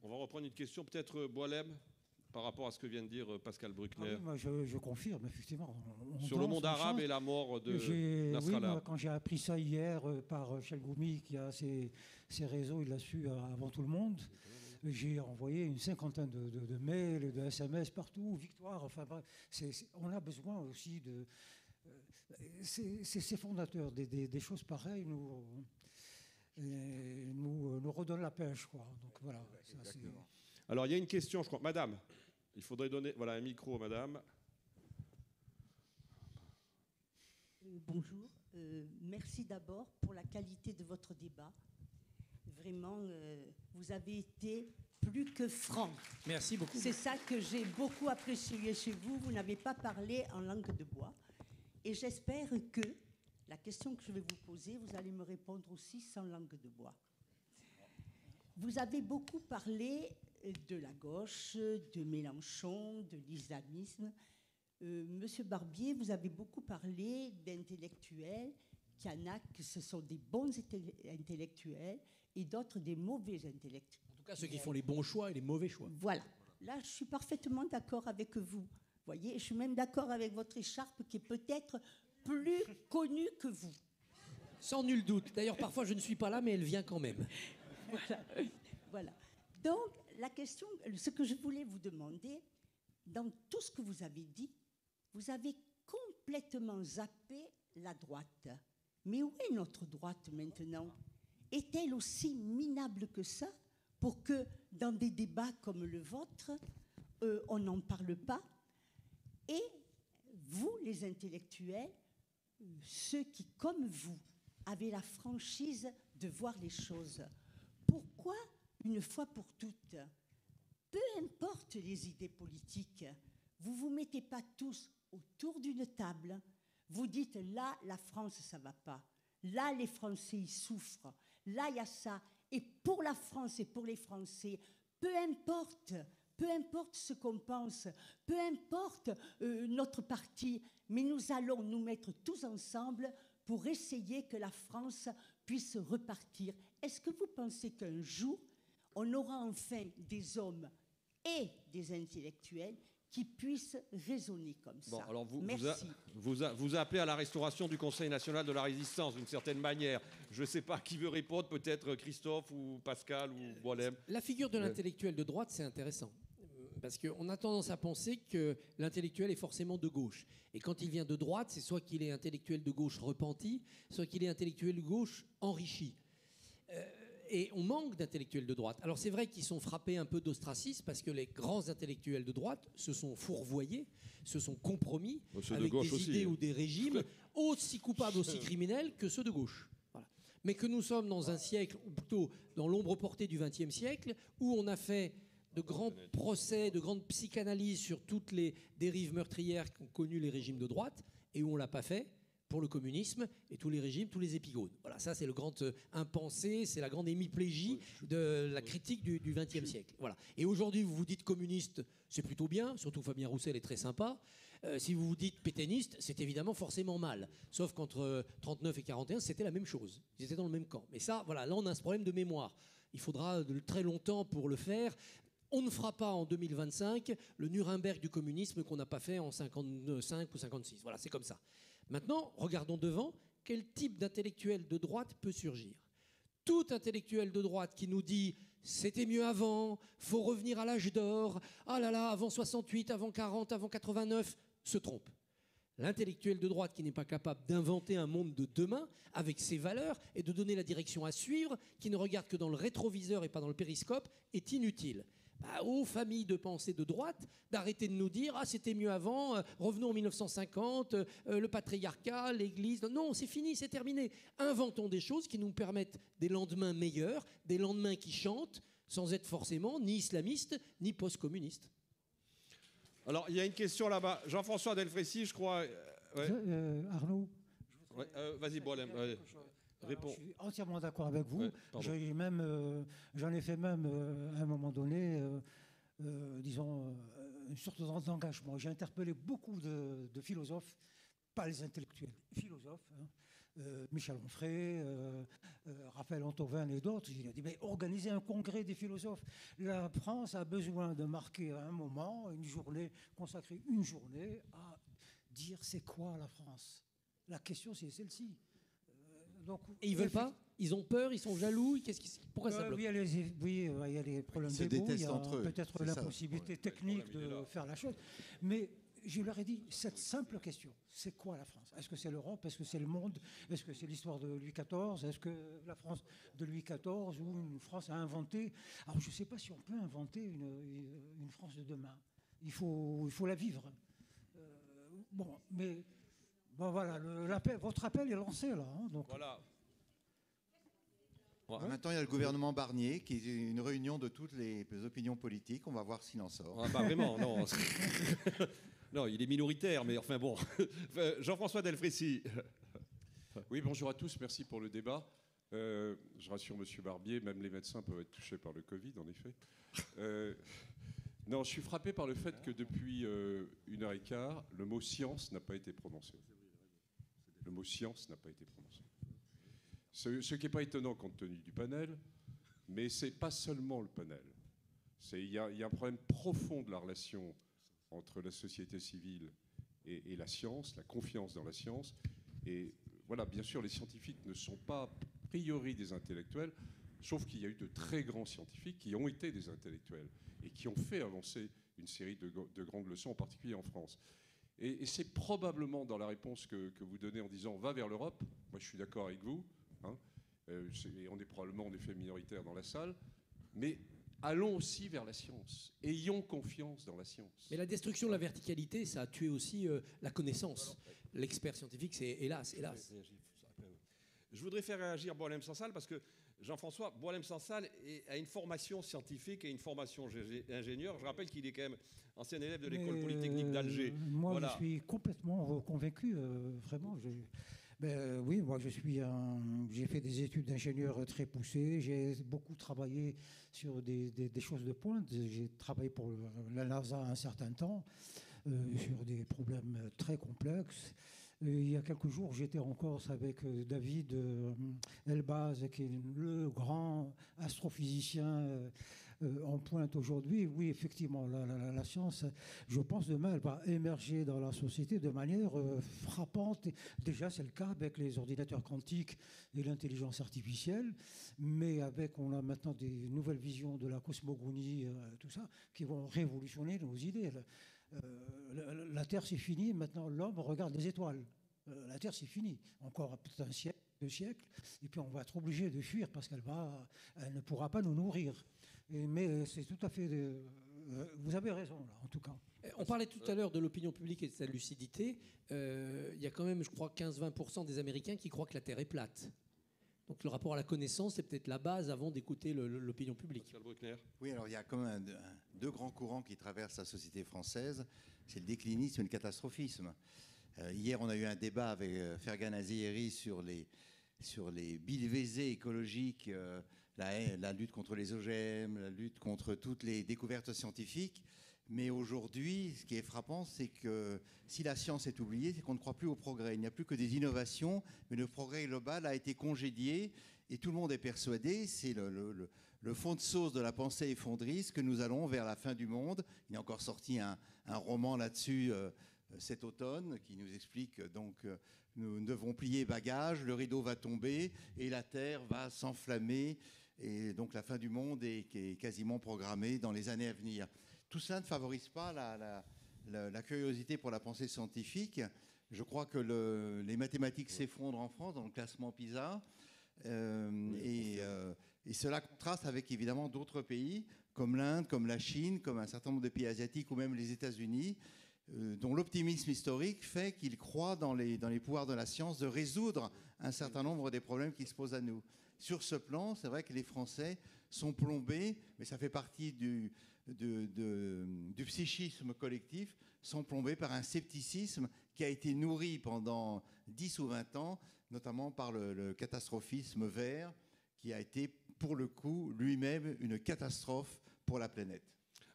On va reprendre une question, peut-être Boilem, par rapport à ce que vient de dire Pascal Bruckner. Ah oui, moi je confirme, effectivement. Sur le monde arabe et la mort de Nasrallah. Oui, quand j'ai appris ça hier par Chelgoumi, qui a ses réseaux, il l'a su avant tout le monde. J'ai envoyé une cinquantaine de mails, de SMS partout, victoire. Enfin, bref, on a besoin aussi de. Ces fondateurs des choses pareilles nous redonnent la pêche, quoi. Donc voilà. Ça, alors il y a une question, je crois, Madame. Il faudrait donner un micro, Madame. Bonjour. Merci d'abord pour la qualité de votre débat. Vraiment, vous avez été plus que franc. Merci beaucoup. C'est ça que j'ai beaucoup apprécié chez vous. Vous n'avez pas parlé en langue de bois. Et j'espère que la question que je vais vous poser, vous allez me répondre aussi sans langue de bois. Vous avez beaucoup parlé de la gauche, de Mélenchon, de l'islamisme. Monsieur Barbier, vous avez beaucoup parlé d'intellectuels, qu'il y en a que ce sont des bons intellectuels et d'autres des mauvais intellectuels. En tout cas, ceux qui font les bons choix et les mauvais choix. Voilà. Là, je suis parfaitement d'accord avec vous. Voyez, je suis même d'accord avec votre écharpe qui est peut-être plus connue que vous. Sans nul doute. D'ailleurs, parfois, je ne suis pas là, mais elle vient quand même. Voilà. Donc, la question, ce que je voulais vous demander, dans tout ce que vous avez dit, vous avez complètement zappé la droite. Mais où est notre droite maintenant? Est-elle aussi minable que ça pour que, dans des débats comme le vôtre, on n'en parle pas? Et vous, les intellectuels, ceux qui, comme vous, avez la franchise de voir les choses, pourquoi, une fois pour toutes, peu importe les idées politiques, vous ne vous mettez pas tous autour d'une table, vous dites là, la France, ça ne va pas, là, les Français, ils souffrent, là, il y a ça, et pour la France et pour les Français, peu importe ce qu'on pense, peu importe notre parti, mais nous allons nous mettre tous ensemble pour essayer que la France puisse repartir. Est-ce que vous pensez qu'un jour, on aura enfin des hommes et des intellectuels qui puissent raisonner comme ça? Alors Merci. Vous appelez à la restauration du Conseil national de la résistance, d'une certaine manière. Je ne sais pas qui veut répondre, peut-être Christophe ou Pascal ou Boilem. La figure de l'intellectuel de droite, c'est intéressant. Parce qu'on a tendance à penser que l'intellectuel est forcément de gauche. Et quand il vient de droite, c'est soit qu'il est intellectuel de gauche repenti, soit qu'il est intellectuel de gauche enrichi. Et on manque d'intellectuels de droite. Alors c'est vrai qu'ils sont frappés un peu d'ostracisme parce que les grands intellectuels de droite se sont fourvoyés, se sont compromis avec des idées ou des régimes aussi coupables, aussi criminels que ceux de gauche. Voilà. Mais que nous sommes dans un siècle, ou plutôt dans l'ombre portée du XXe siècle, où on a fait de grands procès, de grandes psychanalyses sur toutes les dérives meurtrières qu'ont connues les régimes de droite, et où on ne l'a pas fait pour le communisme et tous les régimes, tous les épigones. Voilà, ça c'est le grand impensé, c'est la grande hémiplégie de la critique du XXe siècle. Voilà. Et aujourd'hui, vous vous dites communiste, c'est plutôt bien, surtout Fabien Roussel est très sympa. Si vous vous dites pétainiste, c'est évidemment forcément mal. Sauf qu'entre 39 et 41, c'était la même chose. Ils étaient dans le même camp. Mais ça, voilà, là on a ce problème de mémoire. Il faudra très longtemps pour le faire. On ne fera pas en 2025 le Nuremberg du communisme qu'on n'a pas fait en 55 ou 56. Voilà, c'est comme ça. Maintenant, regardons devant, quel type d'intellectuel de droite peut surgir? Tout intellectuel de droite qui nous dit « c'était mieux avant, faut revenir à l'âge d'or, ah là là, avant 68, avant 40, avant 89 », se trompe. L'intellectuel de droite qui n'est pas capable d'inventer un monde de demain avec ses valeurs et de donner la direction à suivre, qui ne regarde que dans le rétroviseur et pas dans le périscope, est inutile. Aux familles de pensée de droite, d'arrêter de nous dire « Ah, c'était mieux avant, revenons en 1950, le patriarcat, l'Église... » Non, c'est fini, c'est terminé. Inventons des choses qui nous permettent des lendemains meilleurs, des lendemains qui chantent, sans être forcément ni islamistes, ni post-communistes. Alors, il y a une question là-bas. Jean-François Delfrécy, je crois... Arnaud Vas-y, Boilem. Réponds. Je suis entièrement d'accord avec vous. Ouais, pardon. J'en ai fait même à un moment donné, disons, une sorte d'engagement. J'ai interpellé beaucoup de philosophes, pas les intellectuels, philosophes, hein, Michel Onfray, Raphaël Antoven et d'autres. Il a dit, mais organisez un congrès des philosophes. La France a besoin de marquer un moment, une journée, consacrer une journée à dire c'est quoi la France. La question, c'est celle-ci. Et ils veulent pas? Ils ont peur? Ils sont jaloux? Pourquoi ça bloque? Oui, il y a les problèmes Ils se d'ego, il y détestent a entre eux, peut-être c'est ça. l'impossibilité technique de faire la chose. Mais je leur ai dit cette simple question, c'est quoi la France? Est-ce que c'est l'Europe? Est-ce que c'est le monde? Est-ce que c'est l'histoire de Louis XIV? Est-ce que la France de Louis XIV ou une France a inventé? Alors je ne sais pas si on peut inventer une France de demain. Il faut la vivre. Bon, voilà, votre appel est lancé là. Hein, donc. Voilà. Maintenant, il y a le gouvernement Barnier, qui est une réunion de toutes les opinions politiques. On va voir s'il en sort. Ah, pas vraiment, non. Non, il est minoritaire, mais enfin bon. Jean-François Delfrécy. Oui, bonjour à tous, merci pour le débat. Je rassure M. Barbier, même les médecins peuvent être touchés par le Covid, en effet. Non, je suis frappé par le fait que depuis 1h15, le mot science n'a pas été prononcé. Le mot science n'a pas été prononcé. Ce qui n'est pas étonnant compte tenu du panel, mais ce n'est pas seulement le panel. Il y a un problème profond de la relation entre la société civile et la science, la confiance dans la science. Et voilà, bien sûr, les scientifiques ne sont pas a priori des intellectuels, sauf qu'il y a eu de très grands scientifiques qui ont été des intellectuels et qui ont fait avancer une série de grandes leçons, en particulier en France. Et c'est probablement dans la réponse que vous donnez en disant « va vers l'Europe », moi je suis d'accord avec vous, hein, on est probablement en effet minoritaire dans la salle, mais allons aussi vers la science, ayons confiance dans la science. Mais la destruction de la verticalité, ça a tué aussi la connaissance. L'expert scientifique, c'est hélas. Je voudrais faire réagir Boalem Sansal parce que Jean-François Boalem Sansal a une formation scientifique et une formation ingénieur. Je rappelle qu'il est quand même ancien élève de l'école polytechnique d'Alger. Moi, voilà. Je suis complètement convaincu, vraiment. Oui, moi, j'ai fait des études d'ingénieur très poussées. J'ai beaucoup travaillé sur des choses de pointe. J'ai travaillé pour la NASA un certain temps sur des problèmes très complexes. Il y a quelques jours, j'étais en Corse avec David Elbaz, qui est le grand astrophysicien en pointe aujourd'hui. Oui, effectivement, la science, je pense demain, elle va émerger dans la société de manière frappante. Déjà, c'est le cas avec les ordinateurs quantiques et l'intelligence artificielle, mais on a maintenant des nouvelles visions de la cosmogonie, tout ça, qui vont révolutionner nos idées. La Terre, c'est fini. Maintenant, l'homme regarde les étoiles. La Terre, c'est fini. Encore peut-être un siècle, 2 siècles. Et puis, on va être obligé de fuir parce qu'elle ne pourra pas nous nourrir. Mais c'est tout à fait... vous avez raison, là, en tout cas. On parlait tout à l'heure de l'opinion publique et de sa lucidité. Il y a quand même, je crois, 15-20% des Américains qui croient que la Terre est plate. Donc le rapport à la connaissance, c'est peut-être la base avant d'écouter l'opinion publique. Oui, alors il y a quand même deux grands courants qui traversent la société française. C'est le déclinisme et le catastrophisme. Hier, on a eu un débat avec Fergan Aziheri sur les billevésés écologiques, la lutte contre les OGM, la lutte contre toutes les découvertes scientifiques. Mais aujourd'hui, ce qui est frappant, c'est que si la science est oubliée, c'est qu'on ne croit plus au progrès. Il n'y a plus que des innovations, mais le progrès global a été congédié et tout le monde est persuadé, c'est le fond de sauce de la pensée effondriste, que nous allons vers la fin du monde. Il est encore sorti un roman là-dessus cet automne qui nous explique donc nous devons plier bagages, le rideau va tomber et la Terre va s'enflammer. Et donc la fin du monde est quasiment programmée dans les années à venir. Tout ça ne favorise pas la curiosité pour la pensée scientifique. Je crois que les mathématiques s'effondrent en France dans le classement PISA. Et cela contraste avec évidemment d'autres pays, comme l'Inde, comme la Chine, comme un certain nombre de pays asiatiques ou même les États-Unis, dont l'optimisme historique fait qu'ils croient dans les pouvoirs de la science de résoudre un certain nombre des problèmes qui se posent à nous. Sur ce plan, c'est vrai que les Français sont plombés, mais ça fait partie du psychisme collectif sont plombés par un scepticisme qui a été nourri pendant 10 ou 20 ans, notamment par le catastrophisme vert, qui a été, pour le coup, lui-même une catastrophe pour la planète.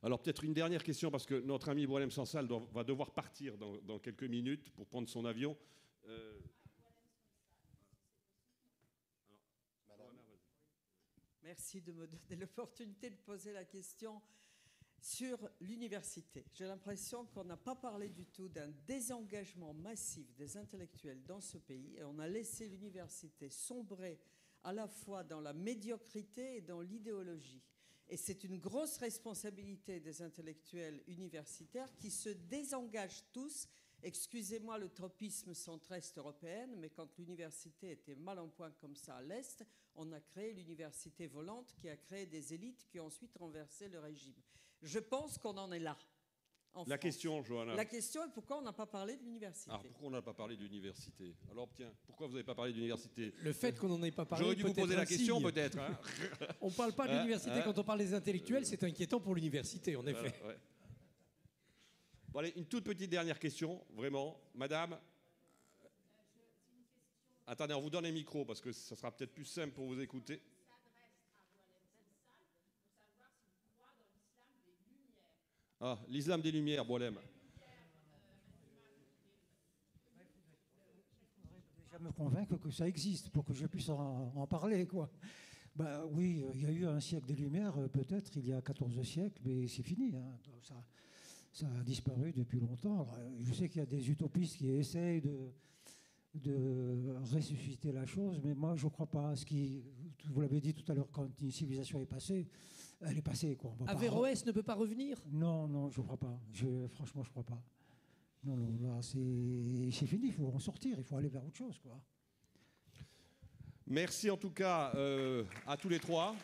Alors peut-être une dernière question, parce que notre ami Boualem Sansal va devoir partir dans quelques minutes pour prendre son avion. Merci de me donner l'opportunité de poser la question sur l'université. J'ai l'impression qu'on n'a pas parlé du tout d'un désengagement massif des intellectuels dans ce pays, et on a laissé l'université sombrer à la fois dans la médiocrité et dans l'idéologie. Et c'est une grosse responsabilité des intellectuels universitaires qui se désengagent tous. Excusez-moi le tropisme centre-est européenne, mais quand l'université était mal en point comme ça à l'Est, on a créé l'université volante qui a créé des élites qui ont ensuite renversé le régime. Je pense qu'on en est là. La question, Johanna. La question est pourquoi on n'a pas parlé de l'université. Alors pourquoi on n'a pas parlé d'université? Alors tiens, pourquoi vous n'avez pas parlé d'université? Le fait qu'on n'en ait pas parlé. J'aurais dû vous poser la question peut-être. Hein. On ne parle pas de l'université quand on parle des intellectuels, c'est inquiétant pour l'université, en effet. Ouais. Bon, allez, une toute petite dernière question, vraiment. Madame. Attendez, on vous donne les micros parce que ça sera peut-être plus simple pour vous écouter. Ah, l'islam des Lumières, Boualem. Déjà me convaincre que ça existe pour que je puisse en parler, quoi. Bah oui, il y a eu un siècle des Lumières, peut-être il y a 14 siècles, mais c'est fini. Hein. Ça a disparu depuis longtemps. Alors, je sais qu'il y a des utopistes qui essayent de ressusciter la chose, mais moi je ne crois pas. Vous l'avez dit tout à l'heure, quand une civilisation est passée, elle est passée. Quoi. Averroès ne peut pas revenir? Non, je ne crois pas. Franchement, je ne crois pas. Non, là, c'est fini, il faut en sortir, il faut aller vers autre chose, quoi. Merci en tout cas à tous les trois.